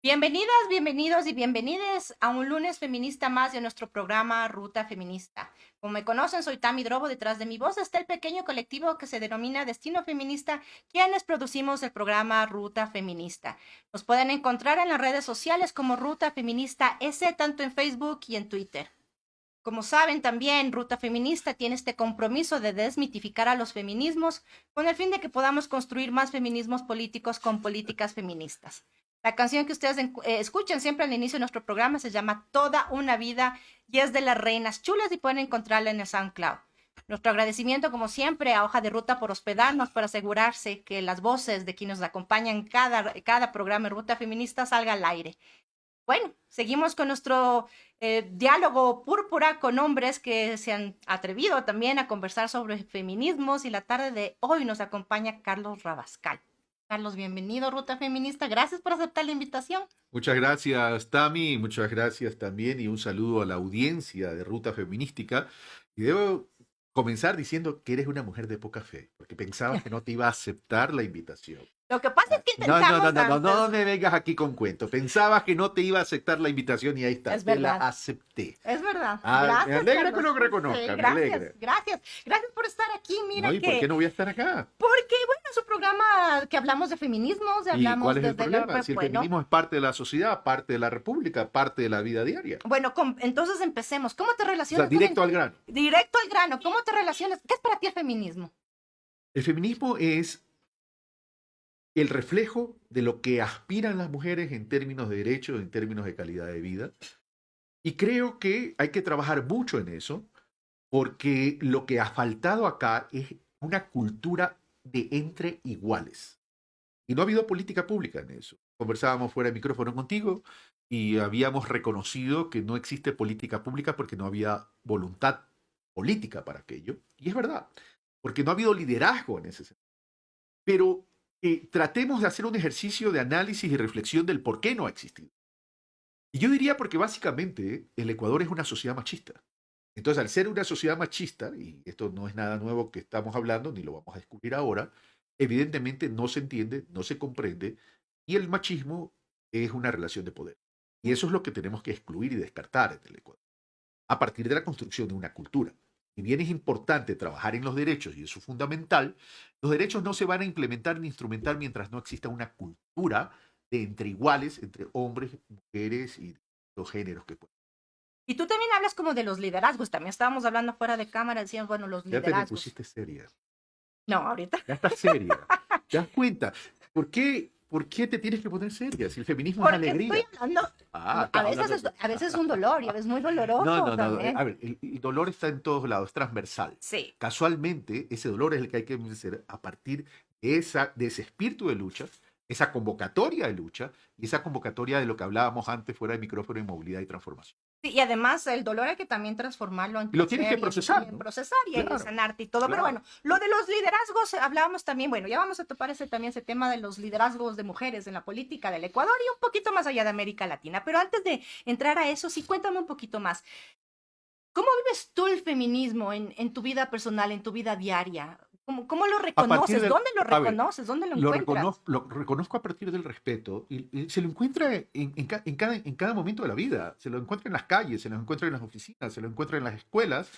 Bienvenidas, bienvenidos y bienvenides a un lunes feminista más de nuestro programa Ruta Feminista. Como me conocen, soy Tami Drobo. Detrás de mi voz está el pequeño colectivo que se denomina Destino Feminista, quienes producimos el programa Ruta Feminista. Nos pueden encontrar en las redes sociales como Ruta Feminista S, tanto en Facebook y en Twitter. Como saben también, Ruta Feminista tiene este compromiso de desmitificar a los feminismos con el fin de que podamos construir más feminismos políticos con políticas feministas. La canción que ustedes escuchan siempre al inicio de nuestro programa se llama Toda una vida y es de las Reinas Chulas y pueden encontrarla en el SoundCloud. Nuestro agradecimiento, como siempre, a Hoja de Ruta por hospedarnos, por asegurarse que las voces de quienes nos acompañan cada programa de Ruta Feminista salga al aire. Bueno, seguimos con nuestro diálogo púrpura con hombres que se han atrevido también a conversar sobre feminismos y la tarde de hoy nos acompaña Carlos Rabascal. Carlos, bienvenido a Ruta Feminista. Gracias por aceptar la invitación. Muchas gracias, Tami, muchas gracias también y un saludo a la audiencia de Ruta Feminística. Y debo comenzar diciendo que eres una mujer de poca fe, porque pensabas que no te iba a aceptar la invitación. Lo que pasa es que No, no, intentamos no, no, no, antes. no me vengas aquí con cuentos. Pensabas que no te iba a aceptar la invitación y ahí está, Es te la verdad. acepté. Es verdad. Me Gracias, alegra que Carlos. lo reconozca, Sí, me gracias, alegra. gracias. Gracias por estar aquí. Mira ¿No? ¿Y por que qué no voy a estar acá? porque, bueno, es un programa que hablamos de feminismos, ¿Y hablamos cuál es el desde la... problema? Si el Bueno, feminismo es parte de la sociedad, parte de la república, parte de la vida diaria. bueno, entonces empecemos. ¿Cómo te O sea, relacionas? directo al grano. Directo al grano. ¿Cómo te relacionas? ¿Qué es para ti el feminismo? El feminismo es el reflejo de lo que aspiran las mujeres en términos de derechos, en términos de calidad de vida. Y creo que hay que trabajar mucho en eso, porque lo que ha faltado acá es una cultura de entre iguales. Y no ha habido política pública en eso. Conversábamos fuera de micrófono contigo y habíamos reconocido que no existe política pública porque no había voluntad política para aquello. Y es verdad, porque no ha habido liderazgo en ese sentido. Pero tratemos de hacer un ejercicio de análisis y reflexión del por qué no ha existido. Y yo diría porque básicamente el Ecuador es una sociedad machista. Entonces, al ser una sociedad machista, y esto no es nada nuevo que estamos hablando, ni lo vamos a descubrir ahora, evidentemente no se entiende, no se comprende, y el machismo es una relación de poder. Y eso es lo que tenemos que excluir y descartar en el Ecuador, a partir de la construcción de una cultura. Si bien es importante trabajar en los derechos, y eso es fundamental, los derechos no se van a implementar ni instrumentar mientras no exista una cultura de entre iguales, entre hombres, mujeres y los géneros que pueden. Y tú también hablas como de los liderazgos. También estábamos hablando fuera de cámara, decíamos, bueno, los Ya te me liderazgos. pusiste seria. No, ahorita. Ya estás seria. ¿Te das cuenta? ¿Por qué te tienes que poner seria? Si el feminismo es Porque alegría. estoy hablando, Ah, a estás veces hablando. a veces es un dolor y a veces muy doloroso No, no, no. también. A ver, el dolor está en todos lados, es transversal. Sí. Casualmente, ese dolor es el que hay que vencer a partir de ese espíritu de lucha, esa convocatoria de lucha y esa convocatoria de lo que hablábamos antes fuera de micrófono de movilidad y transformación. Sí, y además el dolor hay que también transformarlo en Y lo tienes que crecer procesar, en ¿no? procesar y en Claro, sanarte y todo. Pero claro. bueno, lo de los liderazgos, hablábamos también, bueno, ya vamos a topar ese tema de los liderazgos de mujeres en la política del Ecuador y un poquito más allá de América Latina. Pero antes de entrar a eso, sí, cuéntame un poquito más. ¿Cómo vives tú el feminismo en tu vida personal, en tu vida diaria? ¿Cómo lo A partir reconoces? del, ¿Dónde lo a ver, reconoces? ¿Dónde lo encuentras? lo reconozco a partir del respeto y se lo encuentra en cada momento de la vida. Se lo encuentra en las calles, se lo encuentra en las oficinas, se lo encuentra en las escuelas,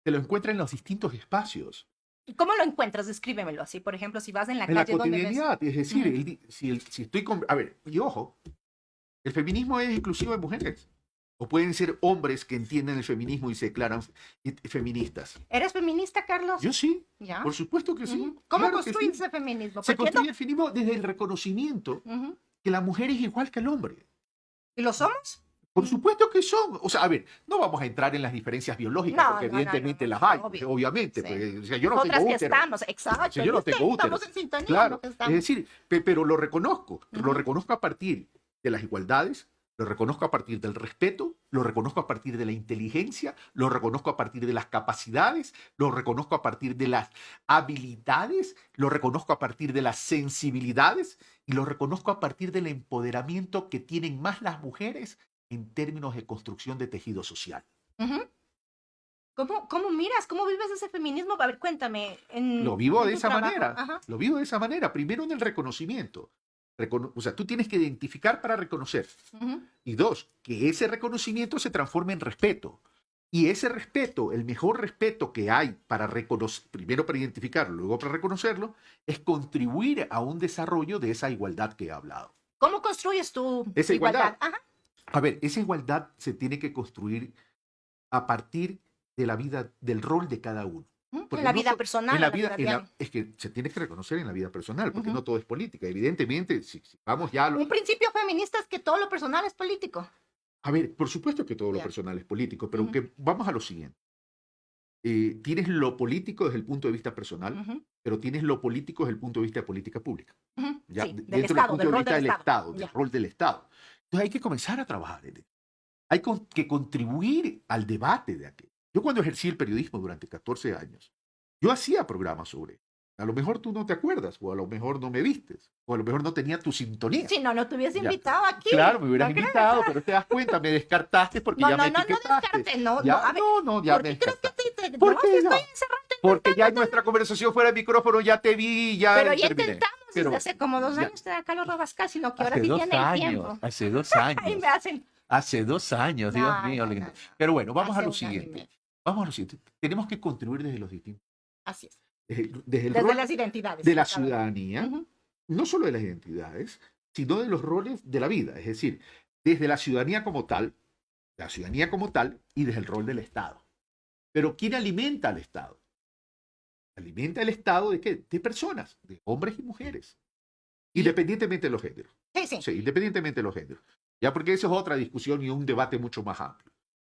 se lo encuentra en los distintos espacios. ¿Y cómo lo encuentras? Descríbemelo así. Por ejemplo, si vas en la En la calle, ¿dónde ves? cotidianidad, es decir, Ujú. si estoy con... A ver, y ojo, el feminismo es inclusivo de mujeres. O pueden ser hombres que entienden el feminismo y se declaran feministas. ¿Eres feminista, Carlos? Yo sí, ¿Ya? por supuesto que sí. Ujú. ¿Cómo Claro que construyes sí. ese feminismo? Se ¿Por qué no? construye el feminismo desde el reconocimiento Ujú. que la mujer es igual que el hombre. ¿Y lo somos? Por supuesto que son. O sea, a ver, no vamos a entrar en las diferencias biológicas, No, porque no, no, no, evidentemente no, las hay, obvio. obviamente. Sí. Pues, o sea, yo no Nosotras tengo que útero. estamos, O exacto. sea, yo no ¿viste? tengo útero. Estamos en sintonía, ¿no? Claro. Que Es estamos. decir, pero lo Ujú. reconozco a partir de las igualdades, lo reconozco a partir del respeto, lo reconozco a partir de la inteligencia, lo reconozco a partir de las capacidades, lo reconozco a partir de las habilidades, lo reconozco a partir de las sensibilidades y lo reconozco a partir del empoderamiento que tienen más las mujeres en términos de construcción de tejido social. Ujú. ¿Cómo miras? ¿Cómo vives ese feminismo? A ver, cuéntame. Lo vivo En de tu esa trabajo. manera, Ajá. lo vivo de esa manera, primero en el reconocimiento. O sea, tú tienes que identificar para reconocer. Ujú. Y dos, que ese reconocimiento se transforme en respeto. Y ese respeto, el mejor respeto que hay para reconocer, primero para identificarlo, luego para reconocerlo, es contribuir a un desarrollo de esa igualdad que he hablado. ¿Cómo construyes tu Esa igualdad? igualdad, Ajá. a ver, esa igualdad se tiene que construir a partir de la vida, del rol de cada uno. Ujú. En Porque la no vida so- personal, en en la la vida, vida diaria. es que se tiene que reconocer en la vida personal, porque Ujú. no todo es política. Evidentemente, si vamos ya Un principio feminista es que todo lo personal es político. a ver, por supuesto que todo lo Ya. personal es político, pero Ujú. que vamos a lo siguiente. Tienes lo político desde el punto de vista personal, Ujú. pero tienes lo político desde el punto de vista de política pública. Ujú. ¿Ya? Sí, del Dentro del Estado, punto del de rol vista del del Estado. Estado, del Ya. rol del Estado. Entonces hay que comenzar a trabajar en eso. Hay que contribuir al debate de aquello. Yo cuando ejercí el periodismo durante 14 años, yo hacía programas sobre eso. A lo mejor tú no te acuerdas, o a lo mejor no me vistes, o a lo mejor no tenía tu sintonía. Si no, no te hubiese Ya. invitado aquí. Claro, me hubieras ¿No crees? invitado, pero te das cuenta, me descartaste porque No, ya no, me no, no etiquetaste. descarte. No, Ya, no. A ver, no, ya ¿por me qué crees que descartaste. te... ¿Por No, qué si estoy no? encerrada. Porque ya en nuestra conversación fuera de micrófono ya te vi, ya Pero ya terminé. intentamos Pero desde hace como 2 ya. años tener a Carlos Rabascal, sino que ahora Hace sí 2 tiene el años, tiempo. hace 2 Ahí años, me hacen... hace 2 años, Dios No, mío. no, lindo. no, no. Pero bueno, vamos a Hace lo un año y siguiente. medio. Vamos a lo siguiente. Tenemos que contribuir desde los distintos, Así es. desde el Desde rol las identidades. de la cada uno. ciudadanía, Ujú. no solo de las identidades, sino de los roles de la vida. Es decir, desde la ciudadanía como tal, y desde el rol del Estado. Pero ¿quién alimenta al Estado? Alimenta el Estado de qué? De personas, de hombres y mujeres. Independientemente de los géneros. Sí, sí. Sí, independientemente de los géneros. Ya, porque eso es otra discusión y un debate mucho más amplio.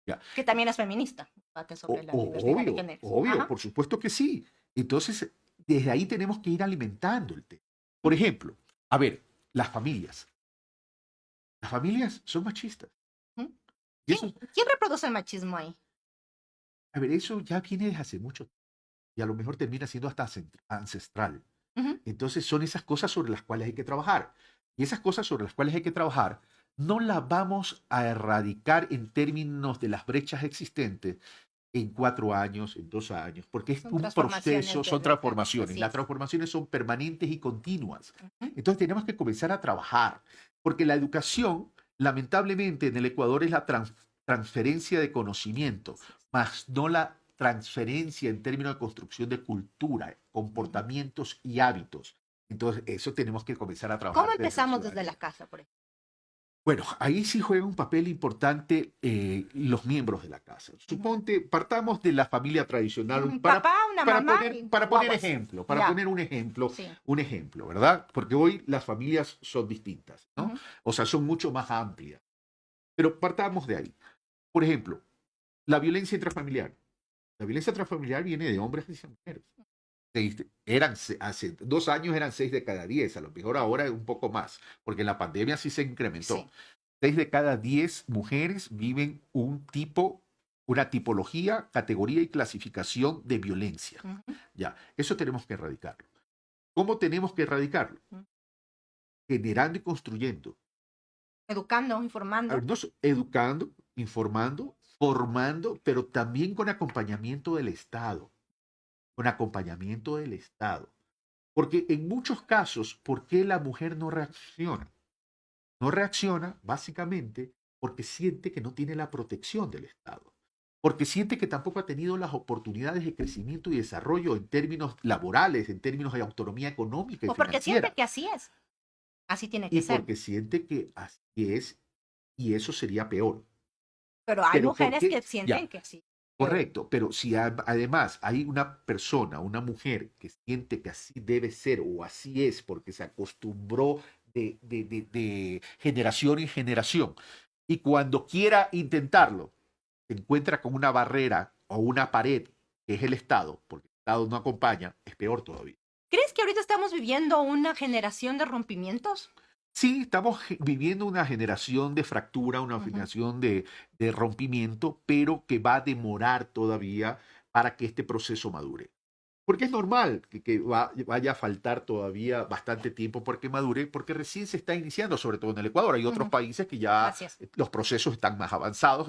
Ya. Que también es feminista. Debate sobre la diversidad de Obvio, géneros. obvio, Ajá. por supuesto que sí. Entonces, desde ahí tenemos que ir alimentando el tema. Por ejemplo, a ver, las familias. Las familias son machistas. Ujú. Y eso, ¿Quién reproduce el machismo ahí? a ver, eso ya viene desde hace mucho tiempo. Y a lo mejor termina siendo hasta ancestral. Ujú. Entonces son esas cosas sobre las cuales hay que trabajar. Y esas cosas sobre las cuales hay que trabajar no las vamos a erradicar en términos de las brechas existentes en 4 años, en 2 años, porque es Son un transformaciones proceso, de son verdad, transformaciones. así Las es. transformaciones son permanentes y continuas. Ujú. Entonces tenemos que comenzar a trabajar, porque la educación, lamentablemente, en el Ecuador es la transferencia de conocimiento, más no la transferencia en términos de construcción de cultura, comportamientos y hábitos. Entonces, eso tenemos que comenzar a trabajar. ¿Cómo desde la empezamos desde ciudadanía. la casa, por ejemplo? Bueno, ahí sí juega un papel importante los miembros de la casa. Suponte, partamos de la familia tradicional Un papá, una mamá y para poner guaguas. ejemplo, para Ya. poner Sí. un ejemplo, ¿verdad? Porque hoy las familias son distintas, ¿no? Ujú. O sea, son mucho más amplias. Pero partamos de ahí. Por ejemplo, la violencia intrafamiliar. La violencia intrafamiliar viene de hombres hacia mujeres. Hace 2 años eran 6 de cada 10, a lo mejor ahora es un poco más, porque en la pandemia sí se incrementó. Sí. 6 de cada 10 mujeres viven una tipología, categoría y clasificación de violencia. Ujú. Ya, eso tenemos que erradicarlo. ¿Cómo tenemos que erradicarlo? Ujú. Generando y construyendo. Educando, informando. Educando, informando, formando, pero también con acompañamiento del Estado. Con acompañamiento del Estado. Porque en muchos casos, ¿por qué la mujer no reacciona? No reacciona básicamente porque siente que no tiene la protección del Estado. Porque siente que tampoco ha tenido las oportunidades de crecimiento y desarrollo en términos laborales, en términos de autonomía económica y O porque financiera. siente que así es. Así tiene que Y ser. porque siente que así es, y eso sería peor. Pero hay Pero ¿por mujeres qué? que sienten Ya. que sí. Correcto, pero si además hay una persona, una mujer que siente que así debe ser o así es porque se acostumbró de generación en generación y cuando quiera intentarlo se encuentra con una barrera o una pared que es el Estado, porque el Estado no acompaña, es peor todavía. ¿Crees que ahorita estamos viviendo una generación de rompimientos? Sí, estamos viviendo una generación de fractura, una Ujú. generación de rompimiento, pero que va a demorar todavía para que este proceso madure. Porque es normal que vaya a faltar todavía bastante tiempo porque madure, porque recién se está iniciando, sobre todo en el Ecuador. Hay otros Ujú. países que ya Gracias. los procesos están más avanzados.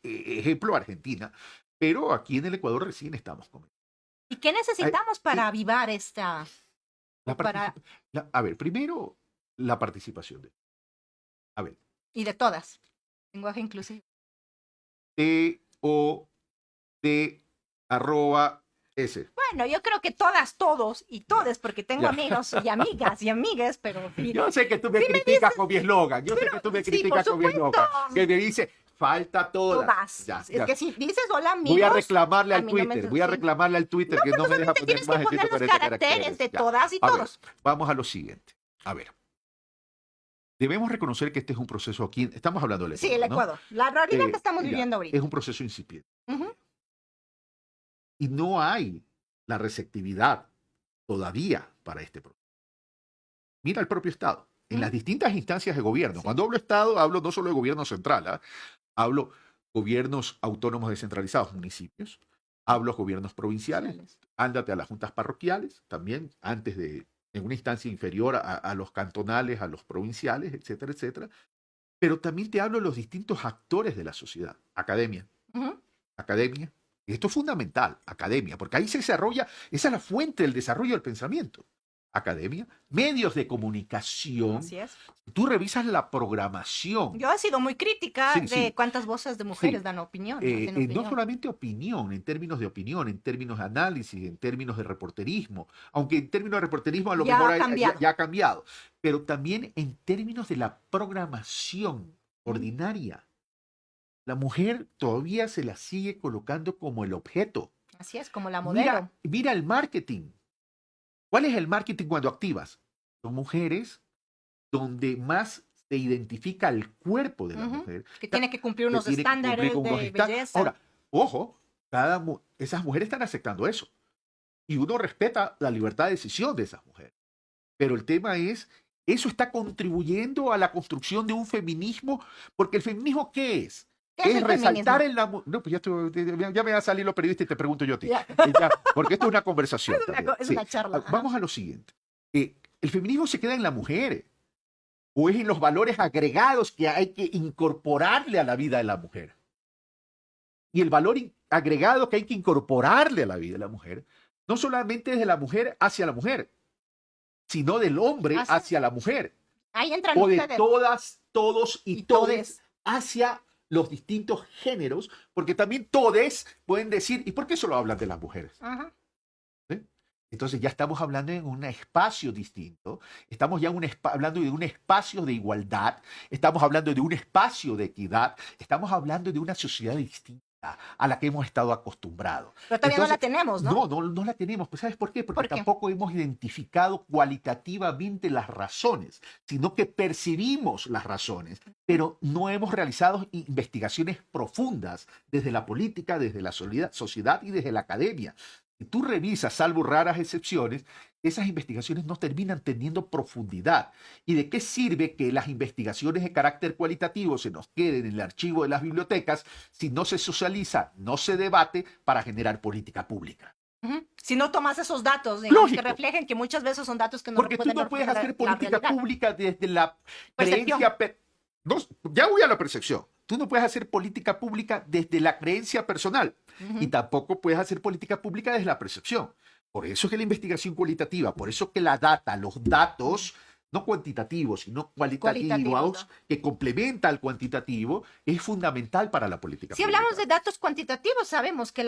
Ejemplo, Argentina. Pero aquí en el Ecuador recién estamos comenzando. ¿Y qué necesitamos para y- avivar esta... La o para... a ver, primero, la participación de. A ver, Y de todas. Lenguaje inclusivo. TOD@S. Bueno, yo creo que todas, todos y todes, porque tengo Ya. amigos y amigas y amigues, pero sí. Yo sé que tú me criticas con mi eslogan. Yo sé que tú me sí, criticas por con mi supuesto. eslogan. Que me dice, falta todas. Todas. Ya, Es ya. que si dices hola amigos, Voy a reclamarle a al mí no me- Twitter. Voy a sí. reclamarle al Twitter que no me deja Te poner tienes más que de poner los 140 caracteres de Ya. todas y A ver, todos. vamos a lo siguiente. A ver. Debemos reconocer que este es un proceso aquí. Estamos hablando del Sí, Ecuador, el ¿no? Ecuador. La realidad que estamos Ya, viviendo ahorita. es un proceso incipiente. Ujú. Y no hay la receptividad todavía para este proceso. Mira el propio Estado. En las distintas instancias de gobierno. Sí. Cuando hablo Estado, hablo no solo de gobierno central, ¿ah? Hablo gobiernos autónomos descentralizados, municipios. Hablo gobiernos provinciales. Ándate a las juntas parroquiales, también antes de, en una instancia inferior a los cantonales, a los provinciales, etcétera, etcétera. Pero también te hablo de los distintos actores de la sociedad. Academia. Ujú. Academia. Y esto es fundamental, academia, porque ahí se desarrolla, esa es la fuente del desarrollo del pensamiento. Academia, medios de comunicación. Así es. Tú revisas la programación. Yo he sido muy crítica Sí, de sí. cuántas voces de mujeres Sí. dan opinión. hacen No opinión. solamente opinión, en términos de opinión, en términos de análisis, en términos de reporterismo, aunque en términos de reporterismo a lo Ya mejor ha cambiado. ya ha cambiado, pero también en términos de la programación ordinaria. La mujer todavía se la sigue colocando como el objeto. Así es, como la modelo. Mira el marketing. ¿Cuál es el marketing cuando activas? Son mujeres donde más se identifica el cuerpo de la Ujú. mujer. Que tiene que cumplir unos tiene que cumplir estándares con unos de estándares. belleza. Ahora, ojo, esas mujeres están aceptando eso. Y uno respeta la libertad de decisión de esas mujeres. Pero el tema es, eso está contribuyendo a la construcción de un feminismo, porque el feminismo, ¿qué es? ¿Qué es el resaltar feminismo? en la mujer. No, pues ya me va a salir los periodistas y te pregunto yo a ti. Ya. Porque esto es una conversación. Es Sí. una charla. Ajá. Vamos a lo siguiente. El feminismo se queda en la mujer, o es en los valores agregados que hay que incorporarle a la vida de la mujer. Y el valor agregado que hay que incorporarle a la vida de la mujer, no solamente es de la mujer hacia la mujer, sino del hombre Así es. hacia la mujer. Ahí entran O de ustedes. todas, todos y Y todes todes. hacia los distintos géneros, porque también todes pueden decir, ¿y por qué solo hablan de las mujeres? Ajá. Entonces ya estamos hablando en un espacio distinto, estamos ya hablando de un espacio de igualdad, estamos hablando de un espacio de equidad, estamos hablando de una sociedad distinta a la que hemos estado acostumbrados. Pero todavía no la Entonces, tenemos, ¿no? No la tenemos. Pues ¿sabes por qué? Porque ¿Por qué? tampoco hemos identificado cualitativamente las razones, sino que percibimos las razones, pero no hemos realizado investigaciones profundas desde la política, desde la sociedad y desde la academia. Si tú revisas, salvo raras excepciones, esas investigaciones no terminan teniendo profundidad. ¿Y de qué sirve que las investigaciones de carácter cualitativo se nos queden en el archivo de las bibliotecas si no se socializa, no se debate para generar política pública? Ujú. Si no tomas esos datos, digamos, que Lógico. reflejen que muchas veces son datos que no Porque tú pueden no puedes reflejar hacer la política realidad. pública desde la Percepción. creencia. No, ya voy a la percepción. Tú no puedes hacer política pública desde la creencia personal. Ujú. Y tampoco puedes hacer política pública desde la percepción. Por eso es que la investigación cualitativa, por eso que la data, los datos, no cuantitativos, sino cualitativos, Cualitativos, que complementa al cuantitativo, es fundamental para la política Si pública. hablamos de datos cuantitativos, sabemos que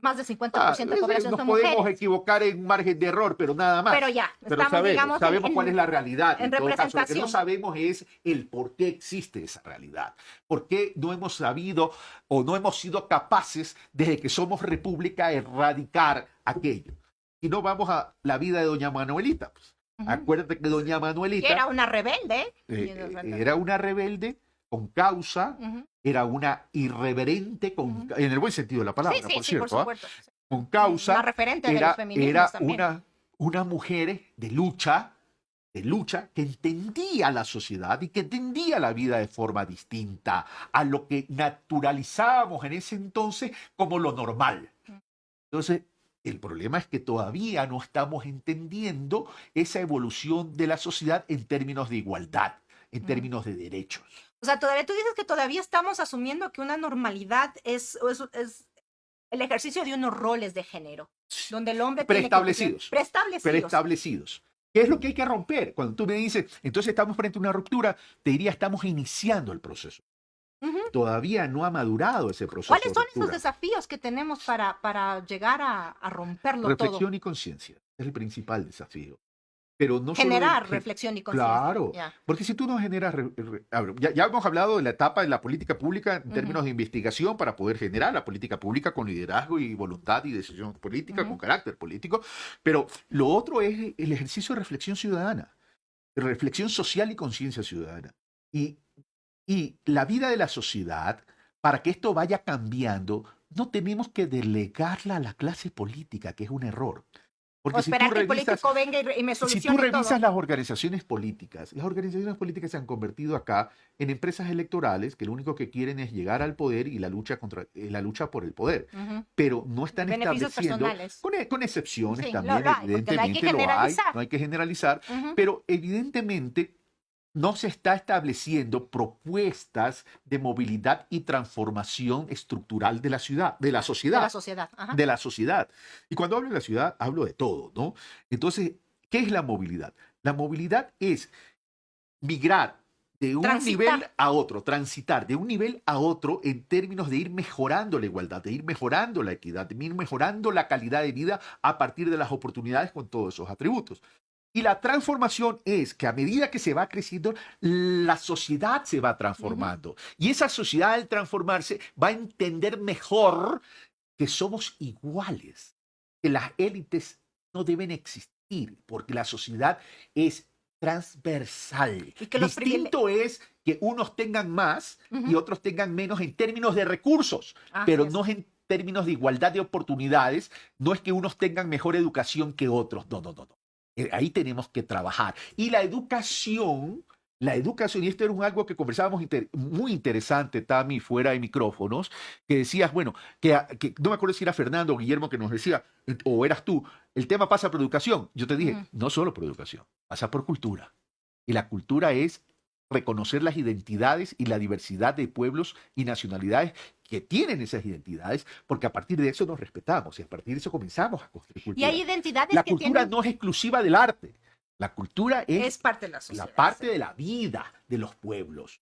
más del 50% de población nos son podemos mujeres. equivocar en margen de error, pero nada más. Pero ya, Pero estamos, digamos, sabemos en- cuál es la realidad. en En todo caso, lo que no representación. sabemos es el por qué existe esa realidad. ¿Por qué no hemos sabido o no hemos sido capaces, desde que somos república, erradicar aquello? Y no vamos a la vida de doña Manuelita. Pues. Ujú. Acuérdate que doña Manuelita Era una rebelde. era una rebelde con causa, Ujú. era una irreverente, Ujú. en el buen sentido de la palabra, Sí, sí, por sí, cierto, por ¿ah? supuesto. Con causa. Una referente de Era, los feminismos era también. una mujer de lucha que entendía la sociedad y que entendía la vida de forma distinta a lo que naturalizábamos en ese entonces como lo normal. Entonces, el problema es que todavía no estamos entendiendo esa evolución de la sociedad en términos de igualdad, en términos de derechos. O sea, todavía tú dices que todavía estamos asumiendo que una normalidad es el ejercicio de unos roles de género, donde el hombre tiene que cumplir- Preestablecidos. preestablecidos. Preestablecidos. ¿Qué es lo que hay que romper? Cuando tú me dices, entonces estamos frente a una ruptura, te diría, estamos iniciando el proceso. Ujú. Todavía no ha madurado ese proceso ¿Cuáles de son esos ruptura. desafíos que tenemos para llegar a romperlo todo? Reflexión y conciencia es el principal desafío. Pero no solo Generar reflexión y conciencia. Claro, Ya. porque si tú no generas... a ver, ya hemos hablado de la etapa de la política pública en Ujú. términos de investigación para poder generar la política pública con liderazgo y voluntad y decisión política, Ujú. con carácter político, pero lo otro es el ejercicio de reflexión ciudadana, de reflexión social y conciencia ciudadana. Y, y la vida de la sociedad, para que esto vaya cambiando, no tenemos que delegarla a la clase política, que es un error. O Porque si tú esperar que el revisas... político venga y me Si tú solucione revisas todo. las organizaciones políticas se han convertido acá en empresas electorales que lo único que quieren es llegar al poder y la lucha por el poder. Ujú. Pero no están Beneficios estableciendo, personales. con excepciones Sí, también, lo hay, porque no hay que evidentemente lo hay, generalizar. no hay que generalizar, Ujú. pero evidentemente no se está estableciendo propuestas de movilidad y transformación estructural de la ciudad, de la De sociedad la sociedad. Ajá. de la sociedad. Y cuando hablo de la ciudad, hablo de todo, ¿no? Entonces, ¿qué es la movilidad? La movilidad es migrar de un Transitar. nivel a otro, transitar de un nivel a otro en términos de ir mejorando la igualdad, de ir mejorando la equidad, de ir mejorando la calidad de vida a partir de las oportunidades con todos esos atributos. Y la transformación es que a medida que se va creciendo, la sociedad se va transformando. Y esa sociedad al transformarse va a entender mejor que somos iguales, que las élites no deben existir, porque la sociedad es transversal. Y que los Distinto es que unos tengan más y Ujú. otros tengan menos en términos de recursos, Así pero es. no en términos de igualdad de oportunidades. No es que unos tengan mejor educación que otros. No, no, no, no. Ahí tenemos que trabajar. Y la educación, y esto era algo que conversábamos muy interesante, Tami, fuera de micrófonos, que decías, bueno, que no me acuerdo si era Fernando o Guillermo que nos decía, o eras tú, el tema pasa por educación. Yo te dije, Ujú. no solo por educación, pasa por cultura. Y la cultura es reconocer las identidades y la diversidad de pueblos y nacionalidades que tienen esas identidades, porque a partir de eso nos respetamos y a partir de eso comenzamos a construir Y cultura. hay identidades La que cultura tienen... no es exclusiva del arte. La cultura Es es parte de la sociedad. la parte sí. de la vida de los pueblos,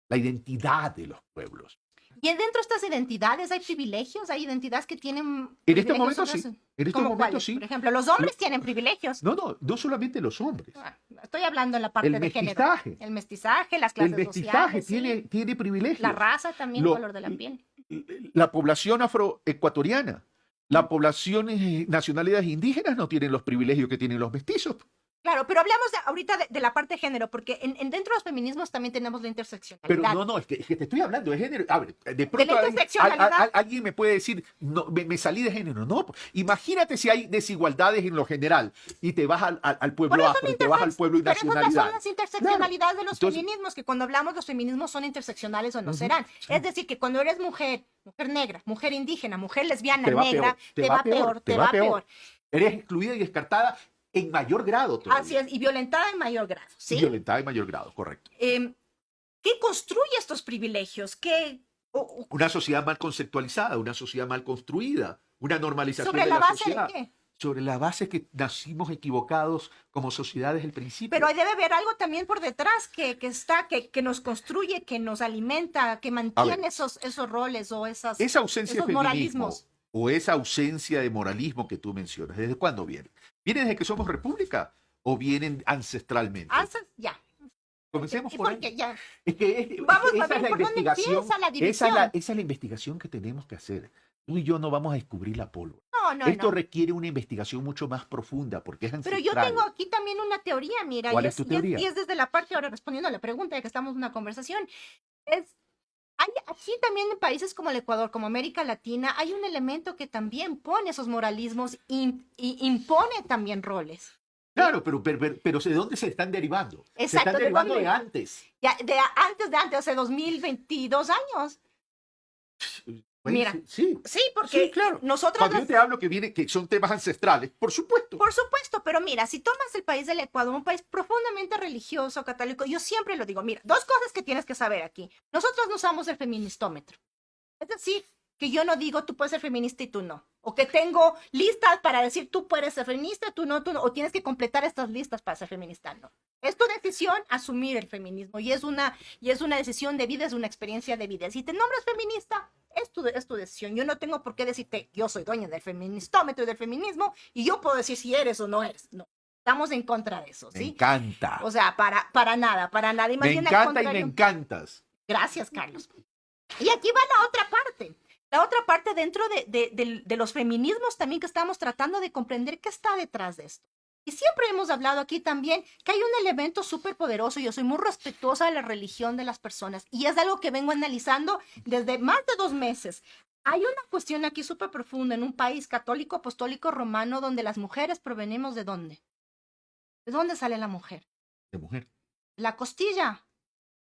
la identidad de los pueblos. Y dentro de estas identidades hay privilegios, hay identidades que tienen En estos privilegios momentos sí. otras. En estos ¿Cómo momentos cuáles? sí. Por ejemplo, los hombres tienen privilegios. No solamente los hombres. Ah, estoy hablando en la parte El de género. mestizaje. El mestizaje, las El clases mestizaje sociales, sí. tiene privilegios. La raza también, Lo- color de la piel. La población afroecuatoriana, la población nacionalidades indígenas no tienen los privilegios que tienen los mestizos. Claro, pero hablamos ahorita de la parte de género, porque dentro de los feminismos también tenemos la interseccionalidad. Pero no, es que te estoy hablando de género. A ver, de pronto interseccionalidad. alguien me puede decir, no, me salí de género. No, imagínate si hay desigualdades en lo general y te vas al Por pueblo eso afro, y te vas al pueblo y pero esas nacionalidad. son las interseccionalidades de los Entonces- feminismos, que cuando hablamos los feminismos son interseccionales o no Ujú, serán. sí. Es decir, que cuando eres mujer, mujer negra, mujer indígena, mujer lesbiana, Te va negra, peor, te va peor, te va peor. Eres excluida y descartada en mayor grado todavía. Así es, y violentada en mayor grado, ¿sí? Violentada en mayor grado, correcto. ¿Qué construye estos privilegios? Una sociedad mal conceptualizada, una sociedad mal construida, una normalización ¿Sobre de la la base sociedad. de qué? Sobre la base que nacimos equivocados como sociedad desde el principio. Pero debe haber algo también por detrás que nos construye, que nos alimenta, que mantiene esos roles o Esa ausencia esos de feminismo moralismos. o esa ausencia de moralismo que tú mencionas, ¿desde cuándo viene? ¿Viene desde que somos república o vienen ancestralmente? Ya. Comencemos ¿Y por por ahí. qué? Ya. Es que Vamos a esa ver es la por dónde investigación. empieza la Esa división. es la investigación que tenemos que hacer. Tú y yo no vamos a descubrir la pólvora. No, Esto no. requiere una investigación mucho más profunda porque es Pero ancestral. yo tengo aquí también una teoría, mira. ¿Cuál es tu teoría? Y es desde la parte, ahora respondiendo a la pregunta, ya que estamos en una conversación. Hay aquí también en países como el Ecuador, como América Latina, hay un elemento que también pone esos moralismos y impone también roles. Claro, pero ¿de dónde se están derivando? Se Exacto, están ¿de derivando dónde? de antes. Ya, antes, hace 2022 años. Pues, Mira. Sí, Sí, porque sí, claro. nosotros... Cuando yo te hablo que son temas ancestrales, por supuesto. Por supuesto, pero mira, si tomas el país del Ecuador, un país profundamente religioso, católico, yo siempre lo digo, mira, dos cosas que tienes que saber aquí. Nosotros no usamos el feministómetro. Es decir, que yo no digo tú puedes ser feminista y tú no. O que tengo listas para decir tú puedes ser feminista, tú no, o tienes que completar estas listas para ser feminista. No. Es tu decisión asumir el feminismo y es una decisión de vida, es una experiencia de vida. Si te nombras feminista, es tu decisión. Yo no tengo por qué decirte, yo soy dueña del feministómetro y del feminismo y yo puedo decir si eres o no eres. No, estamos en contra de eso, ¿sí? Me encanta. O sea, para nada. Y más Me bien al encanta y me contrario. encantas. Gracias, Carlos. Y aquí va la otra parte. La otra parte dentro de los feminismos también que estamos tratando de comprender qué está detrás de esto. Y siempre hemos hablado aquí también que hay un elemento súper poderoso. Yo soy muy respetuosa de la religión de las personas y es algo que vengo analizando desde más de 2 meses. Hay una cuestión aquí súper profunda en un país católico, apostólico, romano, donde las mujeres provenimos ¿de dónde? ¿De dónde sale la mujer? De mujer. La costilla.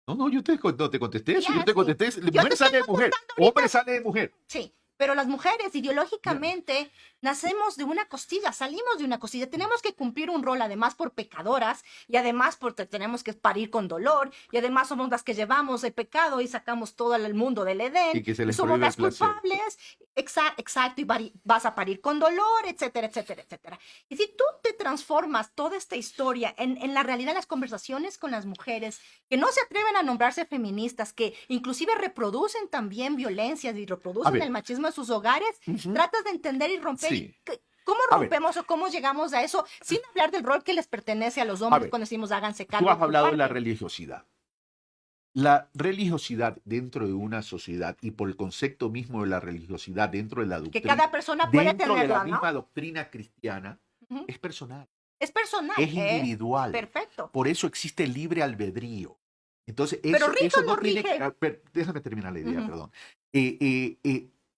No, yo no te contesté eso. Ya, Yo te sí. contesté. Yo te Mujer sale de estoy mujer. contestando Hombre sale de mujer. Sí, pero las mujeres ideológicamente nacemos de una costilla, salimos de una costilla, tenemos que cumplir un rol además por pecadoras y además porque tenemos que parir con dolor y además somos las que llevamos el pecado y sacamos todo el mundo del Edén Y que se y les somos prohíbe las el placer. culpables, exacto, y vas a parir con dolor, etcétera, etcétera, etcétera. Y si tú te transformas toda esta historia en la realidad de las conversaciones con las mujeres que no se atreven a nombrarse feministas, que inclusive reproducen también violencias y A reproducen ver. el machismo en sus hogares, Ujú. tratas de entender y romper. Sí. ¿Cómo A ver. rompemos o cómo llegamos a eso sin hablar del rol que les pertenece a los hombres ver. cuando decimos háganse cargo? Tú has de su hablado de la parte? religiosidad. La religiosidad dentro de una sociedad y por el concepto mismo de la religiosidad dentro de la Que doctrina, cada persona puede dentro de la tenerla, ¿no? misma doctrina cristiana, Ujú. es personal, Es personal. es individual. Perfecto. Por eso existe el libre albedrío. Entonces, Pero eso, rige eso o no no tiene rige. que... a ver, déjame terminar la idea, Ujú. perdón.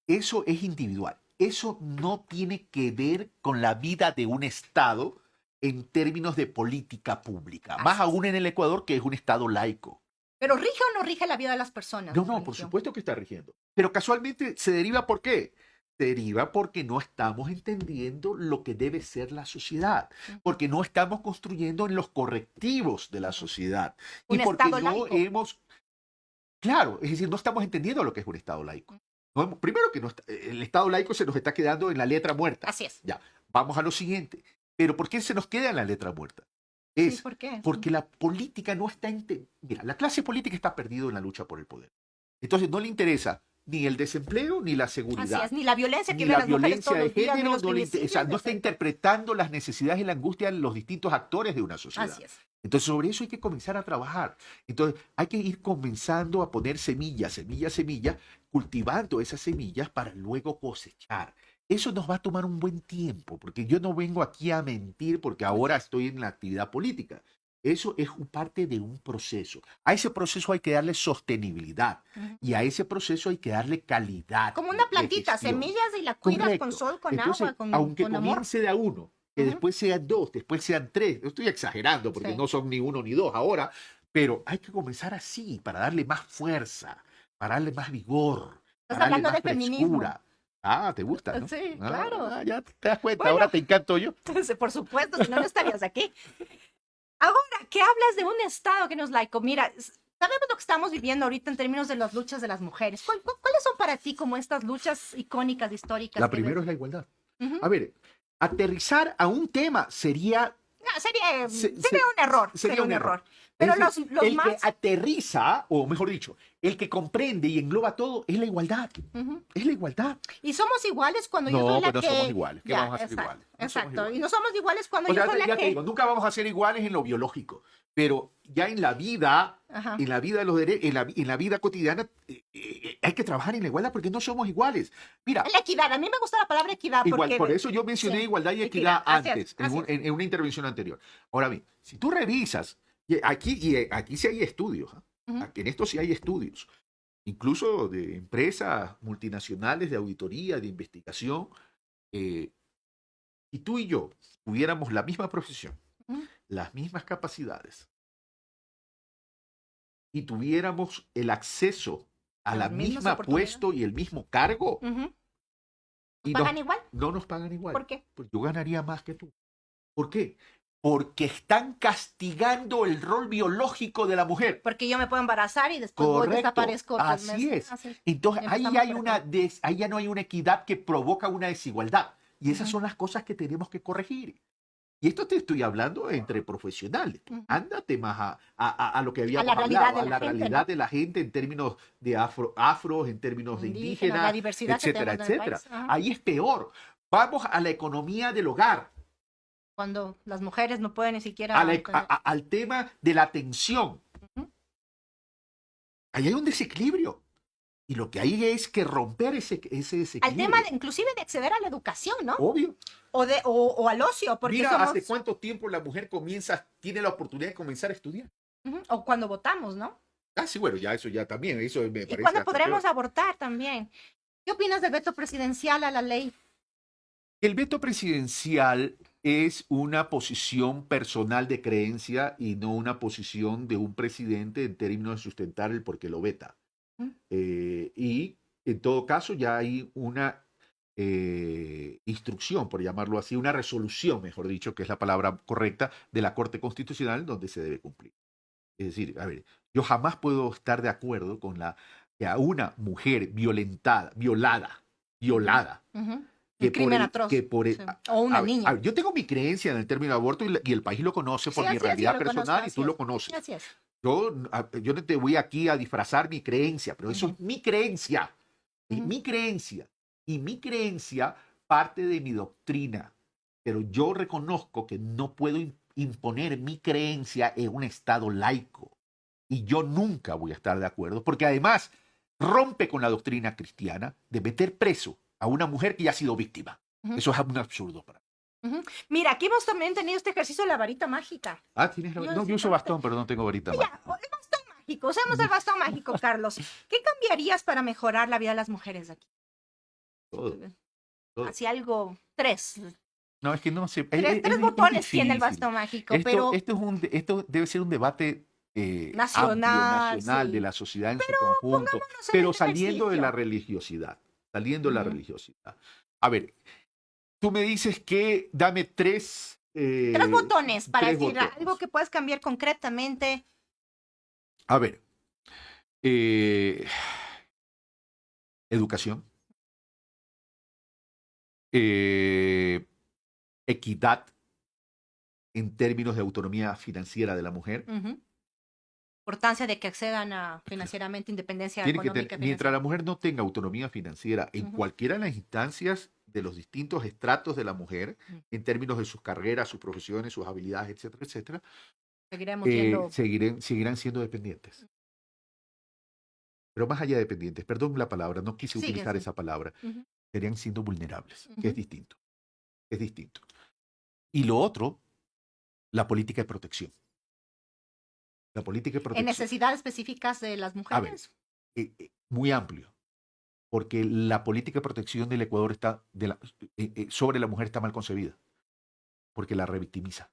Eso es individual. Eso no tiene que ver con la vida de un Estado en términos de política pública. Más Así es. aún en el Ecuador, que es un Estado laico. Pero rige o no rige la vida de las personas. No, la no, por religión? supuesto que está rigiendo. Pero casualmente se deriva ¿por qué? Se deriva porque no estamos entendiendo lo que debe ser la sociedad, Ujú. porque no estamos construyendo en los correctivos de la sociedad y Un porque Estado no laico. hemos, claro, es decir, no estamos entendiendo lo que es un Estado laico. Primero que el Estado laico se nos está quedando en la letra muerta. Así es. Ya, vamos a lo siguiente. Pero ¿por qué se nos queda en la letra muerta? Sí, Es ¿por qué? porque la política no está... Mira, la clase política está perdida en la lucha por el poder. Entonces no le interesa ni el desempleo ni la Así seguridad. es, ni la violencia que Ni ven la las mujeres violencia todos de los días, ni género, los no, o sea, no está feminicidios. interpretando las necesidades y la angustia de los distintos actores de una sociedad. Así es. Entonces sobre eso hay que comenzar a trabajar. Entonces hay que ir comenzando a poner semillas, cultivando esas semillas para luego cosechar. Eso nos va a tomar un buen tiempo, porque yo no vengo aquí a mentir porque ahora estoy en la actividad política. Eso es parte de un proceso. A ese proceso hay que darle sostenibilidad Ujú. y a ese proceso hay que darle calidad. Como una de plantita, gestión. semillas y la cuidas Correcto. con sol, con Entonces, agua, aunque con amor. comience de a uno, que Ujú. después sean 2, después sean 3, estoy exagerando porque Sí. no son ni 1 ni 2 ahora, pero hay que comenzar así para darle más fuerza, para darle más vigor, para darle hablando más de feminismo. frescura. Ah, te gusta, ¿no? Sí, Ah, claro. ya te das cuenta, Bueno. ahora te encanto yo. Entonces, por supuesto, si no, no estarías aquí. Ahora, ¿qué hablas de un Estado que no es laico? Mira, sabemos lo que estamos viviendo ahorita en términos de las luchas de las mujeres. ¿Cuáles son para ti como estas luchas icónicas, históricas? La que primera ves? es la igualdad. Ujú. A ver, aterrizar a un tema sería No, sería se- un error. sería un error. Pero Es decir, los el más... que aterriza, o mejor dicho, el que comprende y engloba todo es la igualdad. Ujú. Es la igualdad. Y somos iguales cuando yo No, soy la pues no que... somos iguales. ¿Qué Ya, vamos a ser exacto, iguales? No somos exacto. iguales. Y no somos iguales cuando O yo sea, soy la ya te que... digo, nunca vamos a ser iguales en lo biológico, pero ya en la vida, Ajá. en la vida de los en la vida cotidiana, hay que trabajar en la igualdad porque no somos iguales. Mira, La equidad. A mí me gusta la palabra equidad igual, porque... por eso yo mencioné sí, igualdad y equidad, equidad así es, antes, así es. en una intervención anterior. Ahora bien, si tú revisas, y aquí sí hay estudios, ¿ah? Ujú. En esto sí hay estudios, incluso de empresas multinacionales de auditoría, de investigación, y tú y yo tuviéramos la misma profesión, Ujú. las mismas capacidades, y tuviéramos el acceso a la Las mismas misma oportunidades. puesto y el mismo cargo, Ujú. y ¿Pagan igual? no nos pagan igual. ¿Por qué? Pues yo ganaría más que tú. ¿Por qué? Porque están castigando el rol biológico de la mujer. Porque yo me puedo embarazar y después voy, Correcto, desaparezco 3 así meses. es. Así. Entonces, ahí, Empezamos hay por una acá. ahí ya no hay una equidad que provoca una desigualdad. Y esas Ujú. son las cosas que tenemos que corregir. Y esto te estoy hablando entre profesionales. Ujú. Ándate más a lo que habíamos la realidad hablado, de a la la gente, realidad ¿no? de la gente en términos de afros, en términos de Indígenas, la indígenas, diversidad que etcétera, tenemos en el etcétera. país. Ajá. Ahí es peor. Vamos a la economía del hogar, Cuando las mujeres no pueden ni siquiera tener- al tema de la atención. Ujú. Ahí hay un desequilibrio. Y lo que hay es que romper ese Al desequilibrio. tema inclusive de acceder a la educación, ¿no? Obvio. O al ocio, porque Mira, somos... ¿hace cuánto tiempo la mujer tiene la oportunidad de comenzar a estudiar? Ujú. O cuando votamos, ¿no? Ah, sí, bueno, ya eso ya también, eso me Y parece cuando hasta podremos peor. abortar también. ¿Qué opinas del veto presidencial a la ley? El veto presidencial es una posición personal de creencia y no una posición de un presidente en términos de sustentar el por qué lo veta. Ujú. Y en todo caso ya hay una instrucción, por llamarlo así, una resolución, mejor dicho, que es la palabra correcta, de la Corte Constitucional donde se debe cumplir. Es decir, a ver, yo jamás puedo estar de acuerdo con que a una mujer violada, Ujú. que Un crimen por atroz. que por Sí. O una ver, niña. yo tengo mi creencia en el término de aborto y el país lo conoce por Sí, mi así es, yo realidad lo personal conozco, y así tú es. lo conoces. Así es. Yo no te voy aquí a disfrazar mi creencia, pero eso Ujú. es mi creencia. Es Ujú. mi creencia. Y mi creencia parte de mi doctrina. Pero yo reconozco que no puedo imponer mi creencia en un Estado laico. Y yo nunca voy a estar de acuerdo, porque además rompe con la doctrina cristiana de meter preso a una mujer que ya ha sido víctima. Ujú. Eso es un absurdo para mí. Ujú. Mira, aquí hemos también tenido este ejercicio de la varita mágica. Ah, tienes Yo no, yo uso sí, bastón, pero no tengo varita Ya, mágica. el bastón mágico. Usamos el bastón mágico, Carlos. ¿Qué cambiarías para mejorar la vida de las mujeres de aquí? Todo, todo. Así algo, tres. No, es que no sé. Tres botones tiene el difícil. bastón mágico, pero Esto debe ser un debate nacional, amplio, nacional, sí. de la sociedad en su conjunto, Pongámonos en pero este saliendo de la ejercicio. religiosidad. Saliendo de la Ujú. religiosidad. A ver, tú me dices que dame tres. Tres botones para tres decir botones. algo que puedes cambiar concretamente. A ver. Educación. Equidad en términos de autonomía financiera de la mujer. Ujú. Importancia de que accedan a financieramente independencia económica y Mientras la financiera. mujer no tenga autonomía financiera en Ujú. cualquiera de las instancias de los distintos estratos de la mujer, Ujú. en términos de sus carreras, sus profesiones, sus habilidades, etcétera, etcétera, Seguiremos viendo. seguirán siendo dependientes. Pero más allá de dependientes, perdón la palabra, no quise Sigue, utilizar sí. esa palabra, Ujú. serían siendo vulnerables, que es Ujú. distinto. Es distinto. Y lo otro, la política de protección. La política de En protección. necesidades específicas de las A ver, mujeres. muy amplio, porque la política de protección del Ecuador está sobre la mujer está mal concebida, porque la revictimiza.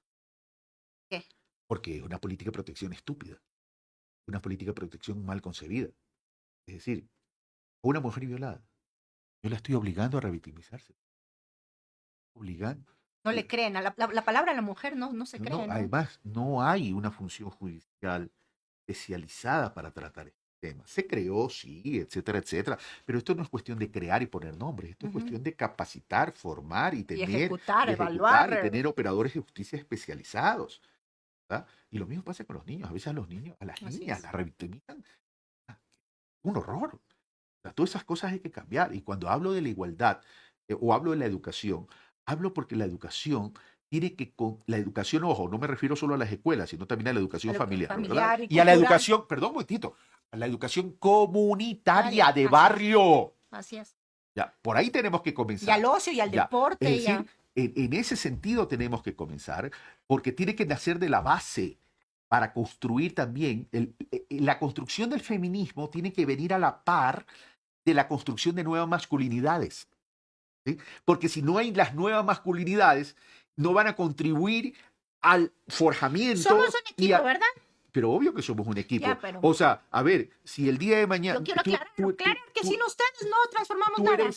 ¿Qué? Porque es una política de protección estúpida, una política de protección mal concebida. Es decir, a una mujer violada, yo la estoy obligando a revictimizarse. Obligando. No le creen. A la palabra a la mujer no se cree, ¿no? Además, no hay una función judicial especializada para tratar este tema. Se creó, sí, etcétera, etcétera. Pero esto no es cuestión de crear y poner nombres, esto es Ujú. cuestión de capacitar, formar y Y tener, ejecutar, y evaluar. tener operadores de justicia especializados. ¿Verdad? Y lo mismo pasa con los niños. A veces a los niños, a las Así niñas, es. las revictimizan. Un horror. O sea, todas esas cosas hay que cambiar. Y cuando hablo de la igualdad o hablo de la educación, hablo porque la educación tiene que, la educación, ojo, no me refiero solo a las escuelas, sino también a la educación A la familiar, familiar ¿verdad? y Y a la cultural. educación, perdón un momentito, a la educación comunitaria Así de es. barrio. Así es. Ya, por ahí tenemos que Y comenzar. al ocio y al Ya, deporte. es y a- decir, en ese sentido tenemos que comenzar, porque tiene que nacer de la base para construir también, la construcción del feminismo tiene que venir a la par de la construcción de nuevas masculinidades. ¿Sí? Porque si no hay las nuevas masculinidades, no van a contribuir al forjamiento. Somos un equipo, ¿verdad? Pero obvio que somos un equipo. Ya, pero- O sea, a ver, si el día de mañana... Yo quiero aclarar que sin ustedes no transformamos tú nada.